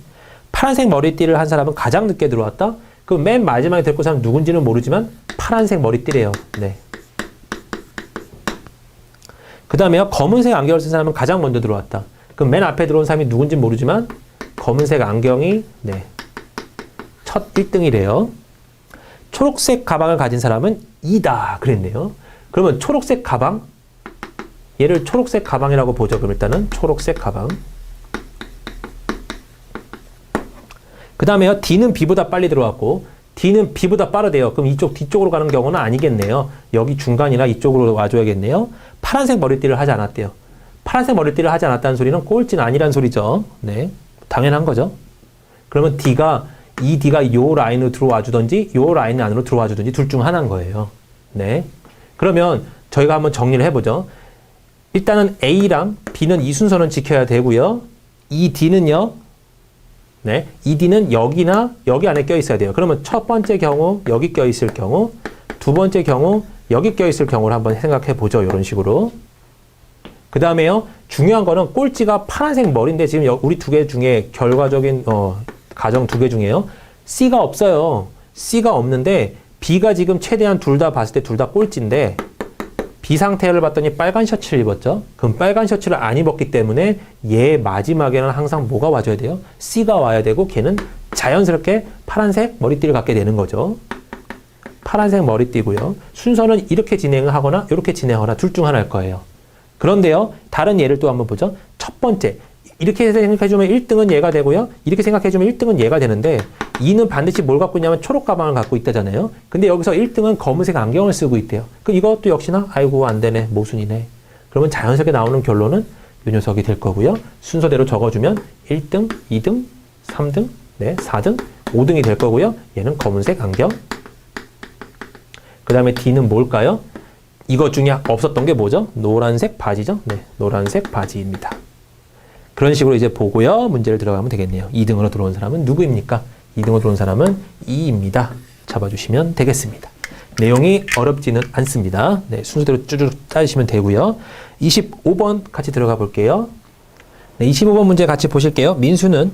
파란색 머리띠를 한 사람은 가장 늦게 들어왔다. 그럼 맨 마지막에 데리고 사람 누군지는 모르지만 파란색 머리띠래요. 네. 그 다음에요. 검은색 안경을 쓴 사람은 가장 먼저 들어왔다. 그럼 맨 앞에 들어온 사람이 누군지 모르지만 검은색 안경이 첫 1등이래요. 초록색 가방을 가진 사람은 2다 그랬네요. 그러면 초록색 가방, 얘를 초록색 가방이라고 보죠. 그럼 일단은 초록색 가방. 그 다음에요. D는 B보다 빨리 들어왔고 D는 B보다 빠르대요. 그럼 이쪽 뒤쪽으로 가는 경우는 아니겠네요. 여기 중간이나 이쪽으로 와줘야겠네요. 파란색 머리띠를 하지 않았대요. 파란색 머리띠를 하지 않았다는 소리는 꼴찌는 아니란 소리죠. 네, 당연한 거죠. 그러면 이 D가 요 라인으로 들어와 주든지 요 라인 안으로 들어와 주든지 둘 중 하나인 거예요. 네. 그러면 저희가 한번 정리를 해보죠. 일단은 A랑 B는 이 순서는 지켜야 되고요. 이 D는요. 네. 이 D는 여기나 여기 안에 껴 있어야 돼요. 그러면 첫 번째 경우 여기 껴 있을 경우, 두 번째 경우 여기 껴 있을 경우를 한번 생각해 보죠. 이런 식으로. 그 다음에요. 중요한 거는 꼴찌가 파란색 머리인데 지금 우리 두 개 중에 결과적인 가정 두 개 중에요. C가 없어요. C가 없는데 B가 지금 최대한 둘 다 봤을 때 둘 다 꼴찌인데 B 상태를 봤더니 빨간 셔츠를 입었죠. 그럼 빨간 셔츠를 안 입었기 때문에 얘 마지막에는 항상 뭐가 와줘야 돼요? C가 와야 되고 걔는 자연스럽게 파란색 머리띠를 갖게 되는 거죠. 파란색 머리띠고요. 순서는 이렇게 진행을 하거나 이렇게 진행하거나 둘 중 하나일 거예요. 그런데요. 다른 예를 또 한번 보죠. 첫 번째. 이렇게 생각해주면 1등은 얘가 되고요. 이렇게 생각해주면 1등은 얘가 되는데 2는 반드시 뭘 갖고 있냐면 초록 가방을 갖고 있다잖아요. 근데 여기서 1등은 검은색 안경을 쓰고 있대요. 그럼 이것도 역시나 아이고 안 되네. 모순이네. 그러면 자연스럽게 나오는 결론은 이 녀석이 될 거고요. 순서대로 적어주면 1등, 2등, 3등, 4등, 5등이 될 거고요. 얘는 검은색 안경. 그 다음에 D는 뭘까요? 이것 중에 없었던 게 뭐죠? 노란색 바지죠? 네, 노란색 바지입니다. 그런 식으로 이제 보고요. 문제를 들어가면 되겠네요. 2등으로 들어온 사람은 누구입니까? 2등으로 들어온 사람은 2입니다. 잡아주시면 되겠습니다. 내용이 어렵지는 않습니다. 네, 순서대로 쭈쭈 짜주시면 되고요. 25번 같이 들어가 볼게요. 네, 25번 문제 같이 보실게요. 민수는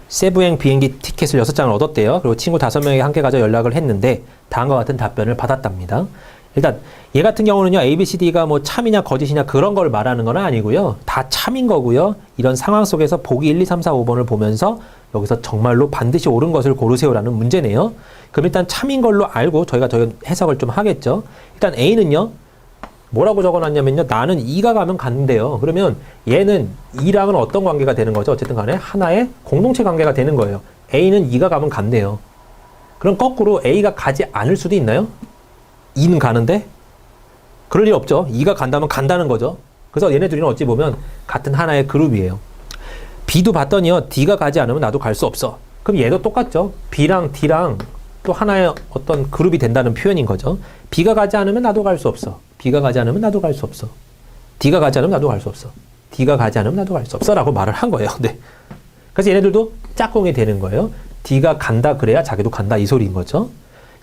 세부행 비행기 티켓을 6장을 얻었대요. 그리고 친구 5명에게 함께 가져 연락을 했는데 다음과 같은 답변을 받았답니다. 일단 얘 같은 경우는요, ABCD가 뭐 참이냐 거짓이냐 그런 걸 말하는 건 아니고요. 다 참인 거고요. 이런 상황 속에서 보기 1, 2, 3, 4, 5번을 보면서 여기서 정말로 반드시 옳은 것을 고르세요라는 문제네요. 그럼 일단 참인 걸로 알고 저희가 해석을 좀 하겠죠. 일단 A는요, 뭐라고 적어놨냐면요, 나는 E가 가면 간대요. 그러면 얘는 E랑은 어떤 관계가 되는 거죠? 어쨌든 간에 하나의 공동체 관계가 되는 거예요. A는 E가 가면 간대요. 그럼 거꾸로 A가 가지 않을 수도 있나요? E는 가는데? 그럴 일 없죠. E가 간다면 간다는 거죠. 그래서 얘네 둘이는 어찌 보면 같은 하나의 그룹이에요. B도 봤더니요, D가 가지 않으면 나도 갈 수 없어. 그럼 얘도 똑같죠. B랑 D랑 또 하나의 어떤 그룹이 된다는 표현인 거죠. B가 가지 않으면 나도 갈 수 없어. B가 가지 않으면 나도 갈 수 없어. D가 가지 않으면 나도 갈 수 없어. D가 가지 않으면 나도 갈 수 없어. 라고 말을 한 거예요. 네. 그래서 얘네들도 짝꿍이 되는 거예요. D가 간다 그래야 자기도 간다 이 소리인 거죠.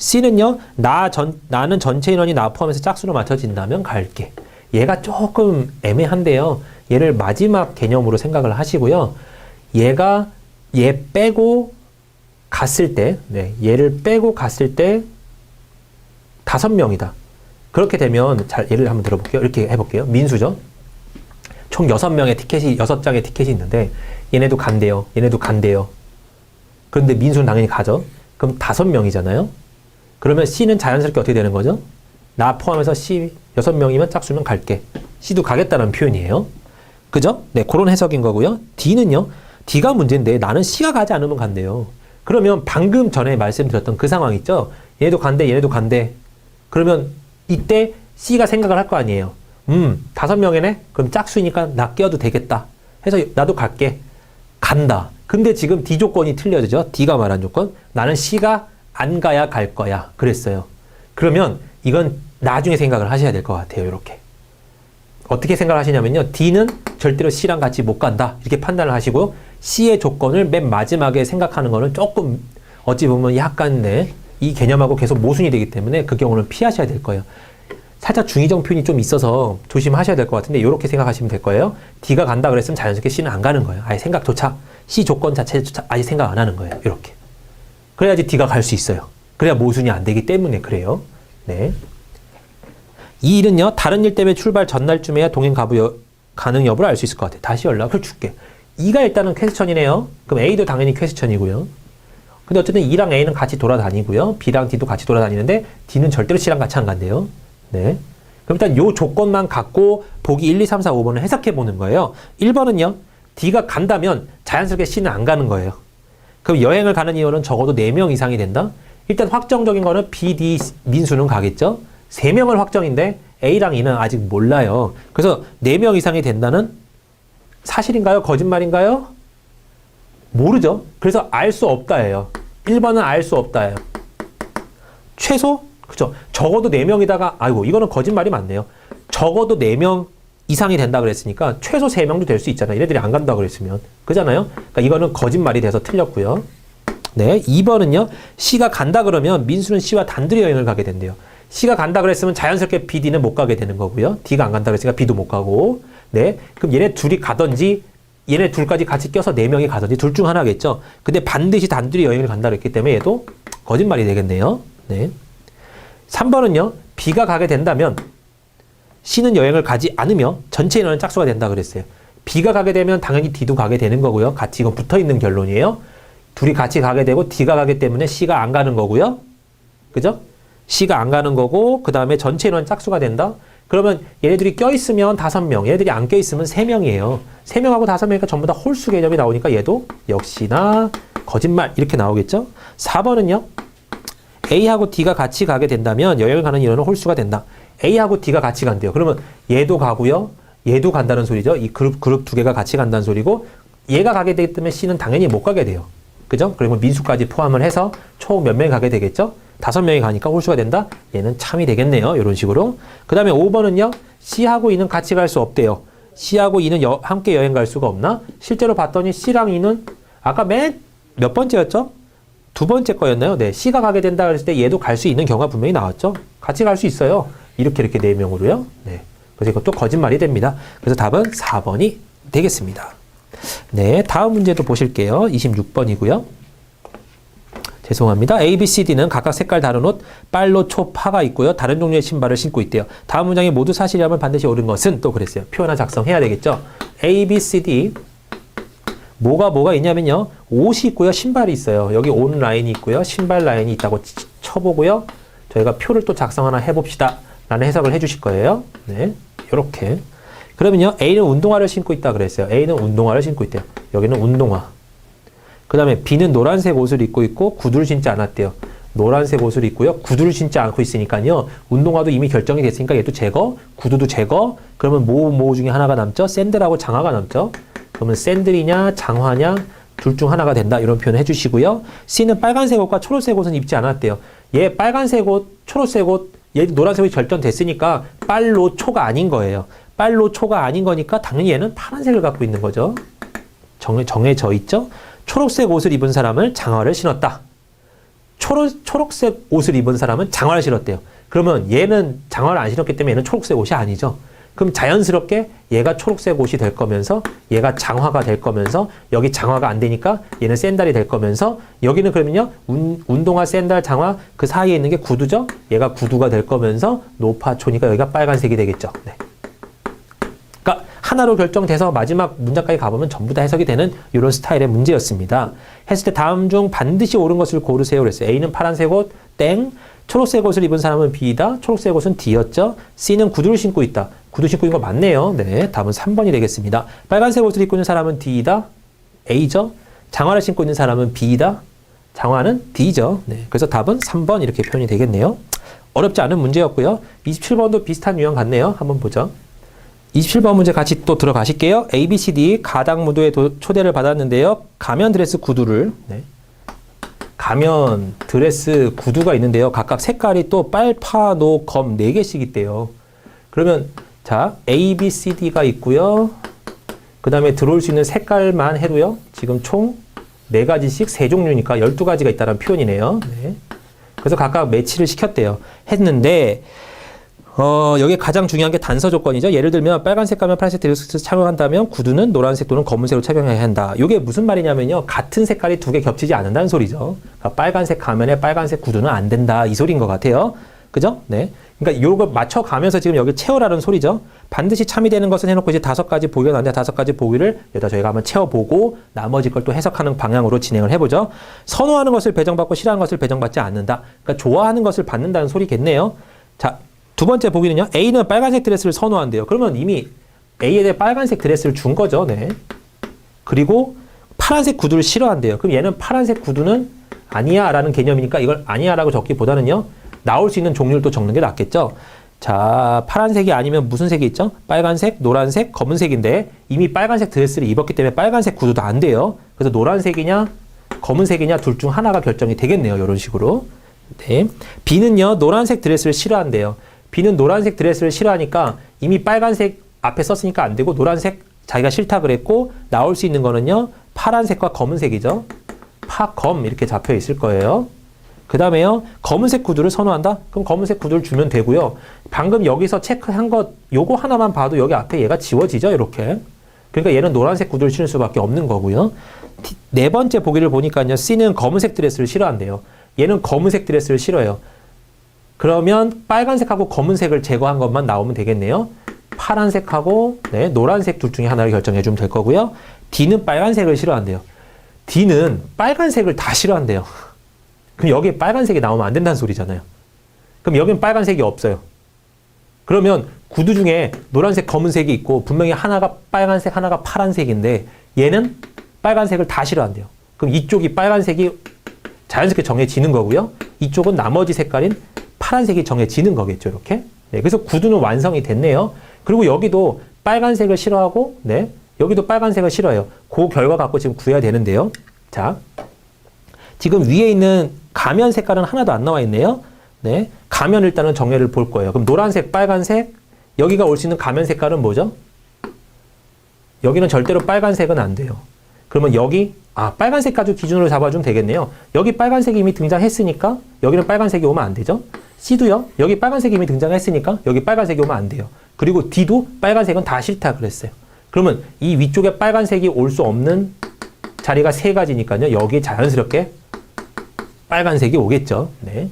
C는요, 나는 전체 인원이 나 포함해서 짝수로 맞춰진다면 갈게. 얘가 조금 애매한데요. 얘를 마지막 개념으로 생각을 하시고요. 얘가 얘 빼고 갔을 때, 네, 얘를 빼고 갔을 때 5명이다. 그렇게 되면, 잘, 예를 한번 들어볼게요. 이렇게 해볼게요. 민수죠. 총 6장의 티켓이 있는데, 얘네도 간대요. 얘네도 간대요. 그런데 민수는 당연히 가죠. 그럼 5명이잖아요. 그러면 C는 자연스럽게 어떻게 되는 거죠? 나 포함해서 C 6명이면 짝수면 갈게. C도 가겠다는 표현이에요. 그죠? 네, 그런 해석인 거고요. D는요, D가 문제인데 나는 C가 가지 않으면 간대요. 그러면 방금 전에 말씀드렸던 그 상황 있죠? 얘네도 간대, 얘네도 간대. 그러면 이때 C가 생각을 할 거 아니에요. 5명이네? 그럼 짝수니까 나 껴도 되겠다. 해서 나도 갈게. 간다. 근데 지금 D 조건이 틀려지죠? D가 말한 조건. 나는 C가 안 가야 갈 거야. 그랬어요. 그러면 이건 나중에 생각을 하셔야 될 것 같아요. 이렇게. 어떻게 생각을 하시냐면요. D는 절대로 C랑 같이 못 간다. 이렇게 판단을 하시고 C의 조건을 맨 마지막에 생각하는 거는 조금 어찌 보면 약간 이 개념하고 계속 모순이 되기 때문에 그 경우는 피하셔야 될 거예요. 살짝 중의적 표현이 좀 있어서 조심하셔야 될 것 같은데 이렇게 생각하시면 될 거예요. D가 간다 그랬으면 자연스럽게 C는 안 가는 거예요. 아예 생각조차 C 조건 자체조차 아예 생각 안 하는 거예요. 이렇게. 그래야지 D가 갈 수 있어요. 그래야 모순이 안 되기 때문에 그래요. 네. 이 일은요, 다른 일 때문에 출발 전날쯤에야 동행 가능 여부를 알 수 있을 것 같아요. 다시 연락을 줄게. E가 일단은 퀘스천이네요. 그럼 A도 당연히 퀘스천이고요. 근데 어쨌든 E랑 A는 같이 돌아다니고요. B랑 D도 같이 돌아다니는데 D는 절대로 C랑 같이 안 간대요. 네. 그럼 일단 요 조건만 갖고 보기 1, 2, 3, 4, 5번을 해석해 보는 거예요. 1번은요. D가 간다면 자연스럽게 C는 안 가는 거예요. 그럼 여행을 가는 이유는 적어도 4명 이상이 된다? 일단 확정적인 거는 B, D, 민수는 가겠죠? 3명을 확정인데 A랑 E는 아직 몰라요. 그래서 4명 이상이 된다는 사실인가요? 거짓말인가요? 모르죠. 그래서 알 수 없다예요. 1번은 알 수 없다예요. 최소? 그죠. 적어도 4명이다가 아이고 이거는 거짓말이 맞네요. 적어도 4명 이상이 된다 그랬으니까 최소 3명도 될 수 있잖아요. 얘네들이 안 간다 그랬으면. 그잖아요. 그러니까 이거는 거짓말이 돼서 틀렸고요. 네, 2번은요. C가 간다 그러면 민수는 C와 단둘이 여행을 가게 된대요. C가 간다 그랬으면 자연스럽게 B, D는 못 가게 되는 거고요. D가 안 간다 그랬으니까 B도 못 가고. 네, 그럼 얘네 둘이 가든지 얘네 둘까지 같이 껴서 4명이 가든지 둘 중 하나겠죠. 근데 반드시 단둘이 여행을 간다 그랬기 때문에 얘도 거짓말이 되겠네요. 네. 3번은요. B가 가게 된다면 C는 여행을 가지 않으며 전체 인원은 짝수가 된다 그랬어요. B가 가게 되면 당연히 D도 가게 되는 거고요. 같이 이건 붙어있는 결론이에요. 둘이 같이 가게 되고 D가 가기 때문에 C가 안 가는 거고요. 그죠? C가 안 가는 거고 그 다음에 전체 인원 짝수가 된다. 그러면 얘네들이 껴있으면 5명, 얘네들이 안 껴있으면 3명이에요. 3명하고 5명이니까 전부 다 홀수 개념이 나오니까 얘도 역시나 거짓말 이렇게 나오겠죠? 4번은요. A하고 D가 같이 가게 된다면 여행을 가는 인원은 홀수가 된다. A하고 D가 같이 간대요. 그러면 얘도 가고요. 얘도 간다는 소리죠. 이 그룹 두 개가 같이 간다는 소리고 얘가 가게 되기 때문에 C는 당연히 못 가게 돼요. 그죠? 그리고 민수까지 포함을 해서 총 몇 명이 가게 되겠죠? 5명이 가니까 홀수가 된다? 얘는 참이 되겠네요. 이런 식으로. 그 다음에 5번은요. C하고 E는 같이 갈 수 없대요. C하고 E는 함께 여행 갈 수가 없나? 실제로 봤더니 C랑 E는 아까 몇 번째였죠? 두 번째 거였나요? 네, C가 가게 된다 그랬을 때 얘도 갈 수 있는 경우가 분명히 나왔죠. 같이 갈 수 있어요. 이렇게 네 명으로요. 네, 그래서 이것도 거짓말이 됩니다. 그래서 답은 4번이 되겠습니다. 네, 다음 문제도 보실게요. 26번이고요. 죄송합니다. A, B, C, D는 각각 색깔 다른 옷, 빨로, 초, 파가 있고요. 다른 종류의 신발을 신고 있대요. 다음 문장이 모두 사실이라면 반드시 옳은 것은 또 그랬어요. 표 하나 작성해야 되겠죠. A, B, C, D 뭐가 있냐면요. 옷이 있고요. 신발이 있어요. 여기 옷 라인이 있고요. 신발 라인이 있다고 쳐보고요. 저희가 표를 또 작성 하나 해봅시다. 라는 해석을 해주실 거예요. 네, 이렇게. 그러면요. A는 운동화를 신고 있다 그랬어요. A는 운동화를 신고 있대요. 여기는 운동화. 그 다음에 B는 노란색 옷을 입고 있고 구두를 신지 않았대요. 노란색 옷을 입고요. 구두를 신지 않고 있으니까요. 운동화도 이미 결정이 됐으니까 얘도 제거, 구두도 제거. 그러면 뭐 중에 하나가 남죠? 샌들하고 장화가 남죠. 그러면 샌들이냐 장화냐 둘 중 하나가 된다. 이런 표현 해주시고요. C는 빨간색 옷과 초록색 옷은 입지 않았대요. 얘 빨간색 옷, 초록색 옷, 얘도 노란색 옷이 결정됐으니까 빨로 초가 아닌 거예요. 빨로 초가 아닌 거니까 당연히 얘는 파란색을 갖고 있는 거죠. 정해져 있죠? 초록색 옷을 입은 사람은 장화를 신었다. 초록색 옷을 입은 사람은 장화를 신었대요. 그러면 얘는 장화를 안 신었기 때문에 얘는 초록색 옷이 아니죠. 그럼 자연스럽게 얘가 초록색 옷이 될 거면서 얘가 장화가 될 거면서 여기 장화가 안 되니까 얘는 샌들이 될 거면서 여기는 그러면요. 운동화, 샌들, 장화 그 사이에 있는 게 구두죠. 얘가 구두가 될 거면서 노파초니까 여기가 빨간색이 되겠죠. 네. 그러니까 하나로 결정돼서 마지막 문장까지 가보면 전부 다 해석이 되는 이런 스타일의 문제였습니다. 했을 때 다음 중 반드시 옳은 것을 고르세요. 그랬어요. A는 파란색 옷, 땡. 초록색 옷을 입은 사람은 B이다. 초록색 옷은 D였죠. C는 구두를 신고 있다. 구두 신고 있는 거 맞네요. 네, 답은 3번이 되겠습니다. 빨간색 옷을 입고 있는 사람은 D이다. A죠. 장화를 신고 있는 사람은 B이다. 장화는 D죠. 네, 그래서 답은 3번 이렇게 표현이 되겠네요. 어렵지 않은 문제였고요. 27번도 비슷한 유형 같네요. 한번 보죠. 27번 문제 같이 또 들어가실게요. A, B, C, D 가당 무도에 초대를 받았는데요. 가면, 드레스, 구두를 가면, 드레스, 구두가 있는데요. 각각 색깔이 또 빨, 파, 노, 검 4개씩 있대요. 그러면 자, A, B, C, D가 있고요. 그 다음에 들어올 수 있는 색깔만 해도요. 지금 총 4가지씩 3종류니까 12가지가 있다는 표현이네요. 네. 그래서 각각 매치를 시켰대요. 했는데 여기 가장 중요한 게 단서 조건이죠. 예를 들면 빨간색 가면 파란색 드레스를 착용한다면 구두는 노란색 또는 검은색으로 착용해야 한다. 이게 무슨 말이냐면요. 같은 색깔이 2개 겹치지 않는다는 소리죠. 그러니까 빨간색 가면에 빨간색 구두는 안 된다. 이 소리인 것 같아요. 그죠? 네. 그러니까 요거 맞춰가면서 지금 여기 채우라는 소리죠. 반드시 참이되는 것은 해놓고 이제 5가지 보기가 나는데 5가지 보기를 여기다 저희가 한번 채워보고 나머지 걸 또 해석하는 방향으로 진행을 해보죠. 선호하는 것을 배정받고 싫어하는 것을 배정받지 않는다. 그러니까 좋아하는 것을 받는다는 소리겠네요. 자, 두 번째 보기는요. A는 빨간색 드레스를 선호한대요. 그러면 이미 A에 대해 빨간색 드레스를 준 거죠. 네. 그리고 파란색 구두를 싫어한대요. 그럼 얘는 파란색 구두는 아니야 라는 개념이니까 이걸 아니야 라고 적기보다는요. 나올 수 있는 종류를 또 적는 게 낫겠죠. 자, 파란색이 아니면 무슨 색이 있죠? 빨간색, 노란색, 검은색인데 이미 빨간색 드레스를 입었기 때문에 빨간색 구두도 안 돼요. 그래서 노란색이냐 검은색이냐 둘 중 하나가 결정이 되겠네요. 이런 식으로. 네. B는요. 노란색 드레스를 싫어한대요. B는 노란색 드레스를 싫어하니까 이미 빨간색 앞에 썼으니까 안 되고 노란색 자기가 싫다 그랬고 나올 수 있는 거는요. 파란색과 검은색이죠. 파검 이렇게 잡혀 있을 거예요. 그 다음에요. 검은색 구두를 선호한다? 그럼 검은색 구두를 주면 되고요. 방금 여기서 체크한 것 요거 하나만 봐도 여기 앞에 얘가 지워지죠. 이렇게. 그러니까 얘는 노란색 구두를 신을 수밖에 없는 거고요. 네 번째 보기를 보니까요. C는 검은색 드레스를 싫어한대요. 얘는 검은색 드레스를 싫어해요. 그러면 빨간색하고 검은색을 제거한 것만 나오면 되겠네요. 파란색하고 노란색 둘 중에 하나를 결정해 주면 될 거고요. D는 빨간색을 싫어한대요. D는 빨간색을 다 싫어한대요. 그럼 여기에 빨간색이 나오면 안 된다는 소리잖아요. 그럼 여기는 빨간색이 없어요. 그러면 구두 중에 노란색, 검은색이 있고 분명히 하나가 빨간색, 하나가 파란색인데 얘는 빨간색을 다 싫어한대요. 그럼 이쪽이 빨간색이 자연스럽게 정해지는 거고요. 이쪽은 나머지 색깔인 파란색이 정해지는 거겠죠. 이렇게. 네, 그래서 구두는 완성이 됐네요. 그리고 여기도 빨간색을 싫어하고 여기도 빨간색을 싫어해요. 그 결과 갖고 지금 구해야 되는데요. 자, 지금 위에 있는 가면 색깔은 하나도 안 나와 있네요. 네, 가면 일단은 정렬을 볼 거예요. 그럼 노란색, 빨간색, 여기가 올 수 있는 가면 색깔은 뭐죠? 여기는 절대로 빨간색은 안 돼요. 그러면 여기 빨간색 가지고 기준으로 잡아주면 되겠네요. 여기 빨간색이 이미 등장했으니까 여기는 빨간색이 오면 안 되죠. C도요. 여기 빨간색이 이미 등장했으니까 여기 빨간색이 오면 안 돼요. 그리고 D도 빨간색은 다 싫다 그랬어요. 그러면 이 위쪽에 빨간색이 올 수 없는 자리가 세 가지니까요. 여기에 자연스럽게 빨간색이 오겠죠. 네.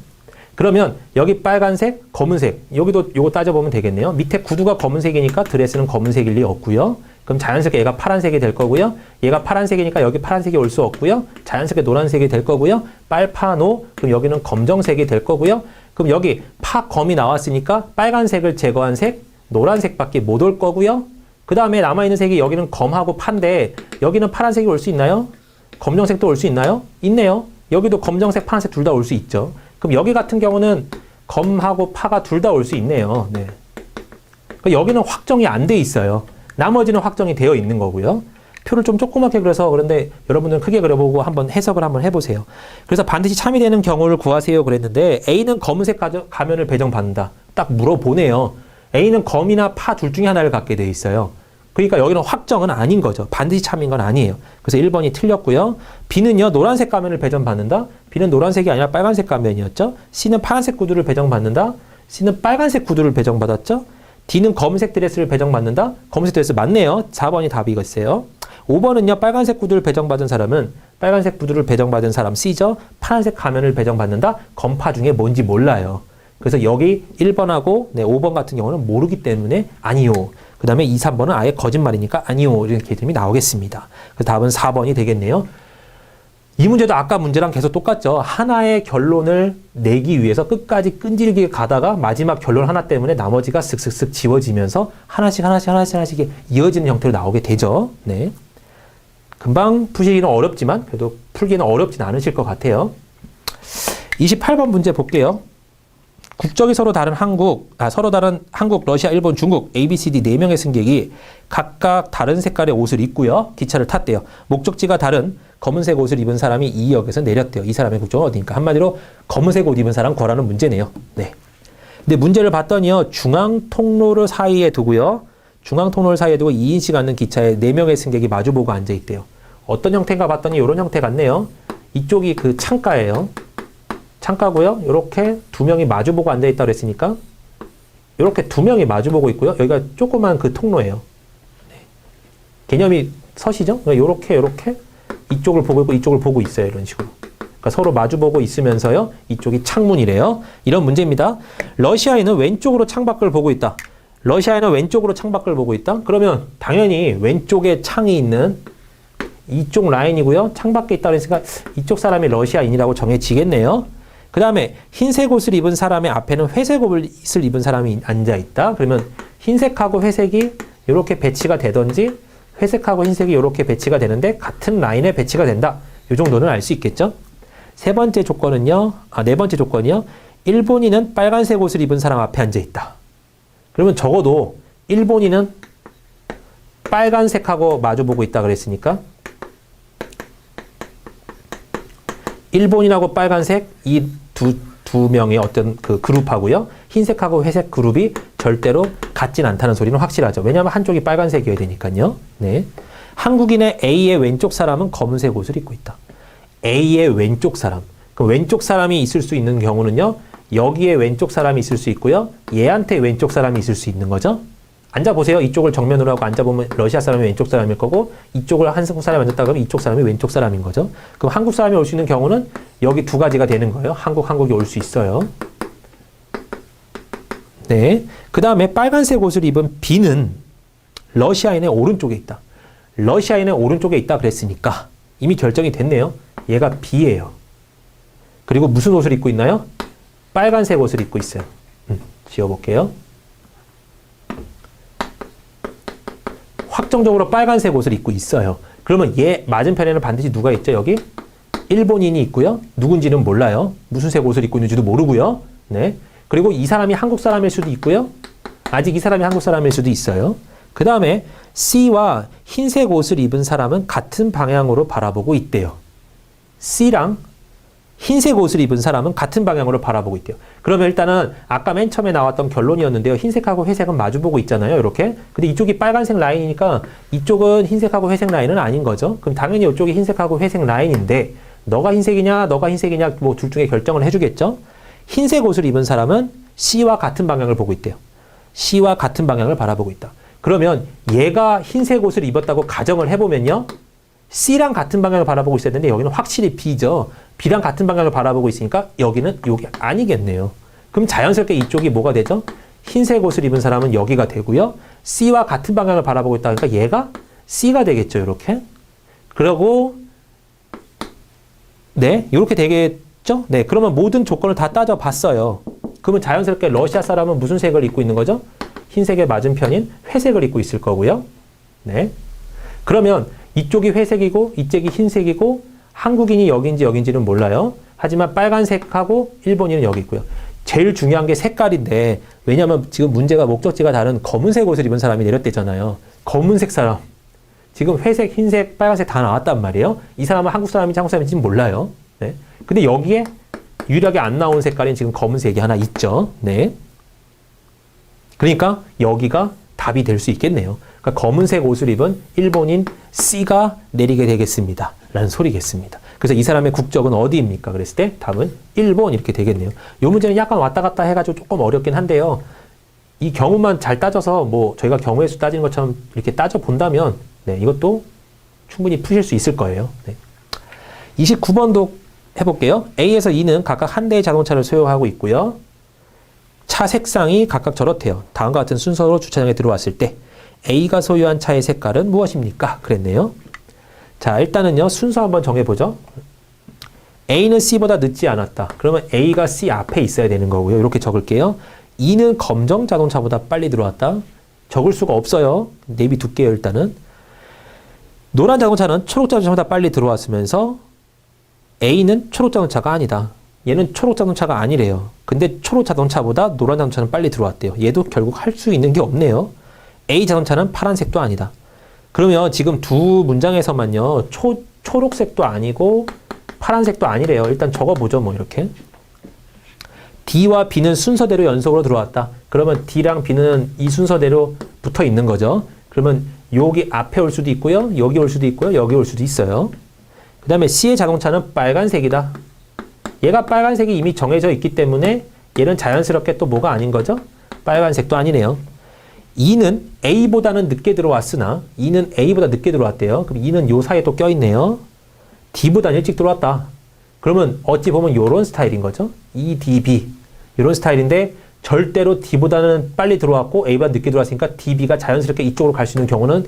그러면 여기 빨간색, 검은색 여기도 요거 따져보면 되겠네요. 밑에 구두가 검은색이니까 드레스는 검은색일 리 없고요. 그럼 자연스럽게 얘가 파란색이 될 거고요. 얘가 파란색이니까 여기 파란색이 올 수 없고요. 자연스럽게 노란색이 될 거고요. 빨파노, 그럼 여기는 검정색이 될 거고요. 그럼 여기 파검이 나왔으니까 빨간색을 제거한 색, 노란색밖에 못 올 거고요. 그 다음에 남아있는 색이 여기는 검하고 파인데 여기는 파란색이 올 수 있나요? 검정색도 올 수 있나요? 있네요. 여기도 검정색, 파란색 둘 다 올 수 있죠. 그럼 여기 같은 경우는 검하고 파가 둘 다 올 수 있네요. 네. 그러니까 여기는 확정이 안 돼 있어요. 나머지는 확정이 되어 있는 거고요. 표를 좀 조그맣게 그려서 그런데 여러분들은 크게 그려보고 한번 해석을 한번 해보세요. 그래서 반드시 참이 되는 경우를 구하세요 그랬는데 A는 검은색 가면을 배정받는다. 딱 물어보네요. A는 검이나 파 둘 중에 하나를 갖게 돼 있어요. 그러니까 여기는 확정은 아닌 거죠. 반드시 참인 건 아니에요. 그래서 1번이 틀렸고요. B는요. 노란색 가면을 배정받는다. B는 노란색이 아니라 빨간색 가면이었죠. C는 파란색 구두를 배정받는다. C는 빨간색 구두를 배정받았죠. D는 검은색 드레스를 배정받는다. 검은색 드레스 맞네요. 4번이 답이겠어요. 5번은요. 빨간색 구두를 배정받은 사람은 빨간색 구두를 배정받은 사람 C죠. 파란색 가면을 배정받는다. 검파 중에 뭔지 몰라요. 그래서 여기 1번하고 5번 같은 경우는 모르기 때문에 아니요. 그 다음에 2, 3번은 아예 거짓말이니까 아니요. 이런 개념이 나오겠습니다. 그래서 답은 4번이 되겠네요. 이 문제도 아까 문제랑 계속 똑같죠. 하나의 결론을 내기 위해서 끝까지 끈질기게 가다가 마지막 결론 하나 때문에 나머지가 슥슥슥 지워지면서 하나씩 이어지는 형태로 나오게 되죠. 네. 금방 푸시기는 어렵지만 그래도 풀기는 어렵진 않으실 것 같아요. 28번 문제 볼게요. 국적이 서로 다른 한국, 러시아, 일본, 중국, ABCD 4명의 승객이 각각 다른 색깔의 옷을 입고요. 기차를 탔대요. 목적지가 다른 검은색 옷을 입은 사람이 이 역에서 내렸대요. 이 사람의 국적은 어디입니까? 한마디로 검은색 옷 입은 사람 거라는 문제네요. 네. 근데 문제를 봤더니요. 중앙 통로를 사이에 두고요. 중앙 통로를 사이에 두고 2인씩 앉는 기차에 4명의 승객이 마주보고 앉아 있대요. 어떤 형태인가 봤더니 이런 형태 같네요. 이쪽이 그 창가예요. 창가고요. 이렇게 2명이 마주보고 앉아있다 그랬으니까 이렇게 2명이 마주보고 있고요. 여기가 조그만 그 통로예요. 네. 개념이 서시죠? 이렇게 이쪽을 보고 있고 이쪽을 보고 있어요. 이런 식으로. 그러니까 서로 마주보고 있으면서요. 이쪽이 창문이래요. 이런 문제입니다. 러시아인은 왼쪽으로 창밖을 보고 있다. 러시아인은 왼쪽으로 창밖을 보고 있다. 그러면 당연히 왼쪽에 창이 있는 이쪽 라인이고요. 창밖에 있다 그랬으니까 이쪽 사람이 러시아인이라고 정해지겠네요. 그 다음에 흰색 옷을 입은 사람의 앞에는 회색 옷을 입은 사람이 앉아있다. 그러면 흰색하고 회색이 이렇게 배치가 되든지 회색하고 흰색이 이렇게 배치가 되는데 같은 라인에 배치가 된다. 이 정도는 알 수 있겠죠. 네 번째 조건이요. 일본인은 빨간색 옷을 입은 사람 앞에 앉아있다. 그러면 적어도 일본인은 빨간색하고 마주보고 있다 그랬으니까 일본인하고 빨간색 이 두 명의 어떤 그 그룹하고요. 흰색하고 회색 그룹이 절대로 같진 않다는 소리는 확실하죠. 왜냐하면 한쪽이 빨간색이어야 되니까요. 네. 한국인의 A의 왼쪽 사람은 검은색 옷을 입고 있다. A의 왼쪽 사람. 그럼 왼쪽 사람이 있을 수 있는 경우는요. 여기에 왼쪽 사람이 있을 수 있고요. 얘한테 왼쪽 사람이 있을 수 있는 거죠. 앉아보세요. 이쪽을 정면으로 하고 앉아보면 러시아 사람이 왼쪽 사람일 거고 이쪽을 한국 사람이 앉았다 그러면 이쪽 사람이 왼쪽 사람인 거죠. 그럼 한국 사람이 올 수 있는 경우는 여기 두 가지가 되는 거예요. 한국이 올 수 있어요. 네. 그 다음에 빨간색 옷을 입은 B는 러시아인의 오른쪽에 있다. 러시아인의 오른쪽에 있다 그랬으니까 이미 결정이 됐네요. 얘가 B예요. 그리고 무슨 옷을 입고 있나요? 빨간색 옷을 입고 있어요. 지워볼게요. 확정적으로 빨간색 옷을 입고 있어요. 그러면 얘 맞은편에는 반드시 누가 있죠? 여기 일본인이 있고요. 누군지는 몰라요. 무슨 색 옷을 입고 있는지도 모르고요. 네. 그리고 이 사람이 한국 사람일 수도 있고요. 아직 이 사람이 한국 사람일 수도 있어요. 그 다음에 C와 흰색 옷을 입은 사람은 같은 방향으로 바라보고 있대요. C랑 흰색 옷을 입은 사람은 같은 방향으로 바라보고 있대요. 그러면 일단은 아까 맨 처음에 나왔던 결론이었는데요. 흰색하고 회색은 마주보고 있잖아요. 이렇게. 근데 이쪽이 빨간색 라인이니까 이쪽은 흰색하고 회색 라인은 아닌 거죠. 그럼 당연히 이쪽이 흰색하고 회색 라인인데 너가 흰색이냐 너가 흰색이냐 뭐 둘 중에 결정을 해주겠죠. 흰색 옷을 입은 사람은 C와 같은 방향을 보고 있대요. C와 같은 방향을 바라보고 있다. 그러면 얘가 흰색 옷을 입었다고 가정을 해보면요. C랑 같은 방향을 바라보고 있어야 되는데 여기는 확실히 B죠. B랑 같은 방향을 바라보고 있으니까 여기는 여기 아니겠네요. 그럼 자연스럽게 이쪽이 뭐가 되죠? 흰색 옷을 입은 사람은 여기가 되고요. C와 같은 방향을 바라보고 있다 그러니까 얘가 C가 되겠죠. 이렇게. 그리고 네, 이렇게 되겠죠? 네, 그러면 모든 조건을 다 따져봤어요. 그러면 자연스럽게 러시아 사람은 무슨 색을 입고 있는 거죠? 흰색의 맞은편인 회색을 입고 있을 거고요. 네. 그러면 이쪽이 회색이고 이쪽이 흰색이고 한국인이 여기인지 여기인지는 몰라요. 하지만 빨간색하고 일본인은 여기 있고요. 제일 중요한 게 색깔인데 왜냐하면 지금 문제가 목적지가 다른 검은색 옷을 입은 사람이 내렸대잖아요. 검은색 사람. 지금 회색, 흰색, 빨간색 다 나왔단 말이에요. 이 사람은 한국 사람인지 한국 사람인지 몰라요. 네. 근데 여기에 유일하게 안 나온 색깔인 지금 검은색이 하나 있죠. 네. 그러니까 여기가 답이 될 수 있겠네요. 그러니까 검은색 옷을 입은 일본인 C가 내리게 되겠습니다. 라는 소리겠습니다. 그래서 이 사람의 국적은 어디입니까? 그랬을 때 답은 일본 이렇게 되겠네요. 이 문제는 약간 왔다 갔다 해가지고 조금 어렵긴 한데요. 이 경우만 잘 따져서 뭐 저희가 경우의 수 따지는 것처럼 이렇게 따져 본다면 네, 이것도 충분히 푸실 수 있을 거예요. 네. 29번도 해볼게요. A에서 E는 각각 한 대의 자동차를 소유하고 있고요. 차 색상이 각각 저렇대요. 다음과 같은 순서로 주차장에 들어왔을 때 A가 소유한 차의 색깔은 무엇입니까? 그랬네요. 자, 일단은요. 순서 한번 정해보죠. A는 C보다 늦지 않았다. 그러면 A가 C 앞에 있어야 되는 거고요. 이렇게 적을게요. E는 검정 자동차보다 빨리 들어왔다. 적을 수가 없어요. 내비둘게요. 일단은. 노란 자동차는 초록 자동차보다 빨리 들어왔으면서 A는 초록 자동차가 아니다. 얘는 초록 자동차가 아니래요. 근데 초록 자동차보다 노란 자동차는 빨리 들어왔대요. 얘도 결국 할 수 있는 게 없네요. A 자동차는 파란색도 아니다. 그러면 지금 두 문장에서만요. 초록색도 아니고 파란색도 아니래요. 일단 적어보죠. 뭐 이렇게. D와 B는 순서대로 연속으로 들어왔다. 그러면 D랑 B는 이 순서대로 붙어 있는 거죠. 그러면 여기 앞에 올 수도 있고요. 여기 올 수도 있고요. 여기 올 수도 있어요. 그 다음에 C의 자동차는 빨간색이다. 얘가 빨간색이 이미 정해져 있기 때문에 얘는 자연스럽게 또 뭐가 아닌 거죠? 빨간색도 아니네요. E는 A보다는 늦게 들어왔으나 E는 A보다 늦게 들어왔대요. 그럼 E는 요 사이에 또 껴있네요. D보다 일찍 들어왔다. 그러면 어찌 보면 요런 스타일인 거죠. E, D, B 이런 스타일인데 절대로 D보다는 빨리 들어왔고 A보다 늦게 들어왔으니까 D, B가 자연스럽게 이쪽으로 갈 수 있는 경우는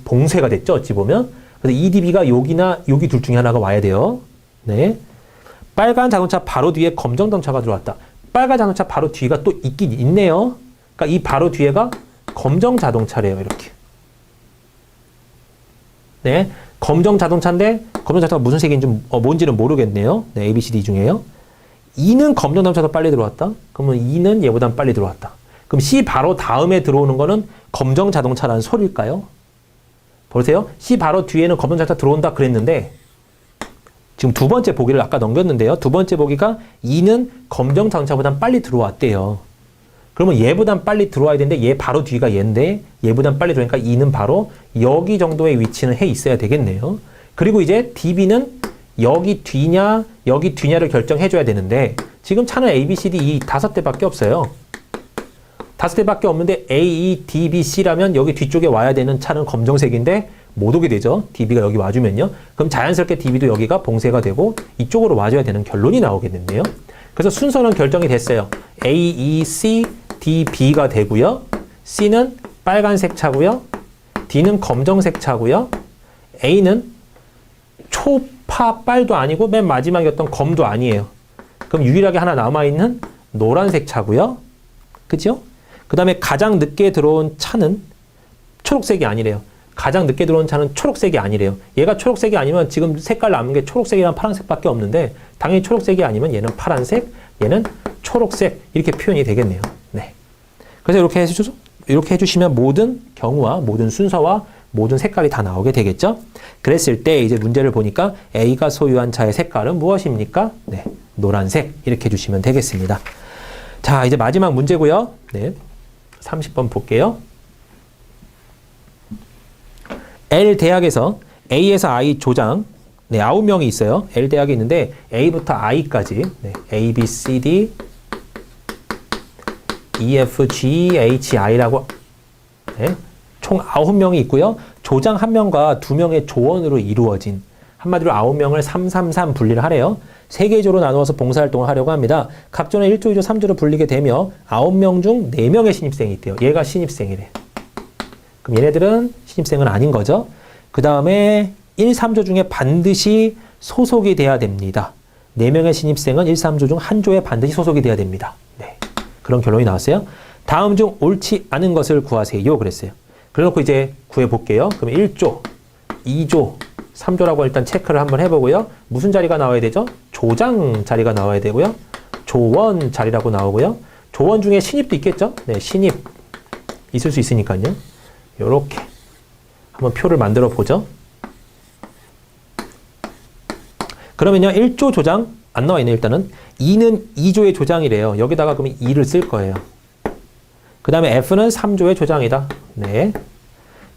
봉쇄가 됐죠. 어찌 보면. 그래서 E, D, B가 여기나 여기 둘 중에 하나가 와야 돼요. 네. 빨간 자동차 바로 뒤에 검정 자동차가 들어왔다. 빨간 자동차 바로 뒤가 또 있긴 있네요. 그러니까 이 바로 뒤에가 검정 자동차래요. 이렇게. 네. 검정 자동차인데 검정 자동차가 무슨 색인지 뭔지는 모르겠네요. 네, A, B, C, D 중에요. E는 검정 자동차가 빨리 들어왔다. 그러면 E는 얘보단 빨리 들어왔다. 그럼 C 바로 다음에 들어오는 거는 검정 자동차라는 소리일까요? 보세요. C 바로 뒤에는 검정 자동차 들어온다 그랬는데 지금 두 번째 보기를 아까 넘겼는데요. 두 번째 보기가 E는 검정 자동차보단 빨리 들어왔대요. 그러면 얘보단 빨리 들어와야 되는데 얘 바로 뒤가 얘인데 얘보단 빨리 들어오니까 E는 바로 여기 정도의 위치는 해 있어야 되겠네요. 그리고 이제 DB는 여기 뒤냐 여기 뒤냐를 결정해줘야 되는데 지금 차는 A, B, C, D, E 5대밖에 없어요. 5대밖에 없는데 A, E, D, B, C라면 여기 뒤쪽에 와야 되는 차는 검정색인데 못 오게 되죠. DB가 여기 와주면요. 그럼 자연스럽게 DB도 여기가 봉쇄가 되고 이쪽으로 와줘야 되는 결론이 나오겠는데요. 그래서 순서는 결정이 됐어요. A, E, C, D, B가 되고요. C는 빨간색 차고요. D는 검정색 차고요. A는 초파 빨도 아니고 맨 마지막이었던 검도 아니에요. 그럼 유일하게 하나 남아있는 노란색 차고요. 그죠? 그 다음에 가장 늦게 들어온 차는 초록색이 아니래요. 가장 늦게 들어온 차는 초록색이 아니래요. 얘가 초록색이 아니면 지금 색깔 남은 게 초록색이랑 파란색밖에 없는데 당연히 초록색이 아니면 얘는 파란색, 얘는 초록색 이렇게 표현이 되겠네요. 네. 그래서 이렇게 해주시면 모든 경우와 모든 순서와 모든 색깔이 다 나오게 되겠죠? 그랬을 때 이제 문제를 보니까 A가 소유한 차의 색깔은 무엇입니까? 네, 노란색 이렇게 해주시면 되겠습니다. 자, 이제 마지막 문제고요. 네, 30번 볼게요. L 대학에서 A에서 I 조장 네, 9명이 있어요. L 대학에 있는데 A부터 I까지 네, A, B, C, D, E, F, G, H, I라고 네, 총 9명이 있고요. 조장 1명과 2명의 조원으로 이루어진 한마디로 9명을 333 분리를 하래요. 3개 조로 나누어서 봉사활동을 하려고 합니다. 각 조는 1조, 2조, 3조로 분리게 되며 9명 중 4명의 신입생이 있대요. 얘가 신입생이래. 그럼 얘네들은 신입생은 아닌 거죠. 그 다음에 1, 3조 중에 반드시 소속이 돼야 됩니다. 4명의 신입생은 1, 3조 중 한 조에 반드시 소속이 돼야 됩니다. 네, 그런 결론이 나왔어요. 다음 중 옳지 않은 것을 구하세요. 그랬어요. 그래놓고 이제 구해볼게요. 그럼 1조, 2조, 3조라고 일단 체크를 한번 해보고요. 무슨 자리가 나와야 되죠? 조장 자리가 나와야 되고요. 조원 자리라고 나오고요. 조원 중에 신입도 있겠죠? 네, 신입 있을 수 있으니까요. 요렇게 한번 표를 만들어 보죠. 그러면요, 1조 조장 안 나와 있네요. 일단은 2는 2조의 조장이래요. 여기다가 그러면 2를 쓸 거예요. 그 다음에 F는 3조의 조장이다. 네.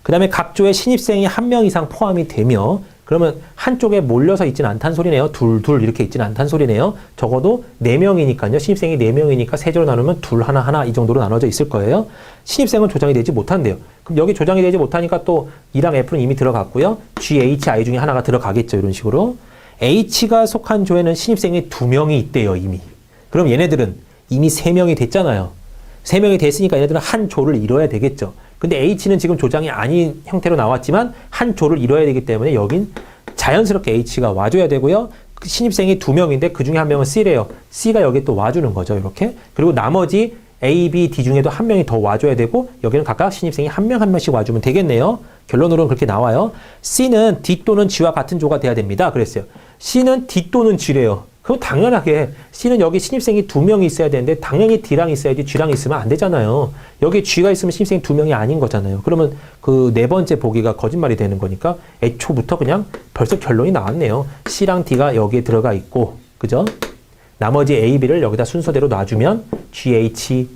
그 다음에 각 조의 신입생이 1명 이상 포함이 되며 그러면 한쪽에 몰려서 있지는 않다는 소리네요. 둘 이렇게 있지는 않다는 소리네요. 적어도 4명이니까요. 신입생이 4명이니까 3조로 나누면 둘, 하나 이 정도로 나눠져 있을 거예요. 신입생은 조장이 되지 못한대요. 그럼 여기 조장이 되지 못하니까 또 E랑 F는 이미 들어갔고요. G, H, I 중에 하나가 들어가겠죠. 이런 식으로. H가 속한 조에는 신입생이 2명이 있대요. 이미. 그럼 얘네들은 이미 3명이 됐잖아요. 3명이 됐으니까 얘네들은 한 조를 이뤄야 되겠죠. 근데 H는 지금 조장이 아닌 형태로 나왔지만 한 조를 이뤄야 되기 때문에 여긴 자연스럽게 H가 와줘야 되고요. 신입생이 2명인데 그 중에 1명은 C래요. C가 여기 또 와주는 거죠. 이렇게. 그리고 나머지 A, B, D 중에도 1명이 더 와줘야 되고 여기는 각각 신입생이 1명 1명씩 와주면 되겠네요. 결론으로는 그렇게 나와요. C는 D 또는 G와 같은 조가 돼야 됩니다. 그랬어요. C는 D 또는 G래요. 그럼 당연하게 C는 여기 신입생이 2명이 있어야 되는데 당연히 D랑 있어야지 G랑 있으면 안 되잖아요. 여기 G가 있으면 신입생이 2명이 아닌 거잖아요. 그러면 그 네 번째 보기가 거짓말이 되는 거니까 애초부터 그냥 벌써 결론이 나왔네요. C랑 D가 여기에 들어가 있고 그죠? 나머지 A, B를 여기다 순서대로 놔주면 G, H,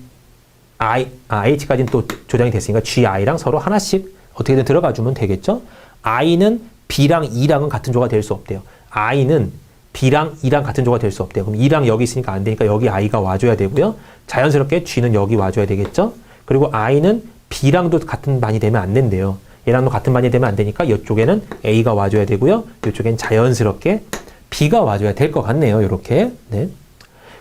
I, H까지는 또 조장이 됐으니까 G, I랑 서로 하나씩 어떻게든 들어가 주면 되겠죠? I는 B랑 E랑은 같은 조가 될 수 없대요. I는 B랑 E랑 같은 조가 될 수 없대요. 그럼 E랑 여기 있으니까 안 되니까 여기 I가 와줘야 되고요. 자연스럽게 G는 여기 와줘야 되겠죠? 그리고 I는 B랑도 같은 반이 되면 안 된대요. 얘랑도 같은 반이 되면 안 되니까 이쪽에는 A가 와줘야 되고요. 이쪽엔 자연스럽게 B가 와줘야 될 것 같네요. 이렇게. 네.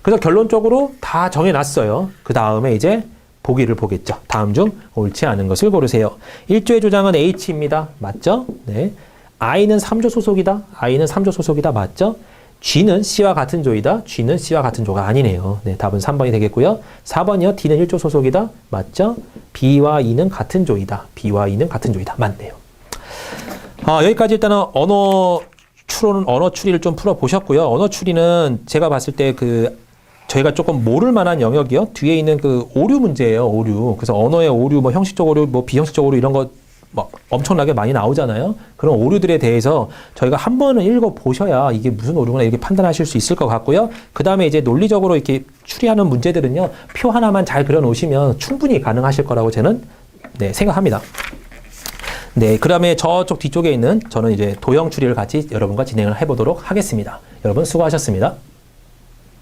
그래서 결론적으로 다 정해놨어요. 그 다음에 이제 보기를 보겠죠. 다음 중 옳지 않은 것을 고르세요. 1조의 조장은 H입니다. 맞죠? 네. I는 3조 소속이다. I는 3조 소속이다. 맞죠? G는 C와 같은 조이다. G는 C와 같은 조가 아니네요. 네, 답은 3번이 되겠고요. 4번이요. D는 1조 소속이다. 맞죠? B와 E는 같은 조이다. B와 E는 같은 조이다. 맞네요. 여기까지 일단은 언어 추리를 좀 풀어보셨고요. 언어 추리는 제가 봤을 때 저희가 조금 모를 만한 영역이요. 뒤에 있는 그 오류 문제예요. 오류. 그래서 언어의 오류, 뭐 형식적 오류, 뭐 비형식적 오류 이런 거 막 엄청나게 많이 나오잖아요. 그런 오류들에 대해서 저희가 한 번은 읽어보셔야 이게 무슨 오류구나 이렇게 판단하실 수 있을 것 같고요. 그 다음에 이제 논리적으로 이렇게 추리하는 문제들은요. 표 하나만 잘 그려놓으시면 충분히 가능하실 거라고 저는 생각합니다. 네, 그 다음에 저쪽 뒤쪽에 있는 저는 이제 도형 추리를 같이 여러분과 진행을 해보도록 하겠습니다. 여러분 수고하셨습니다.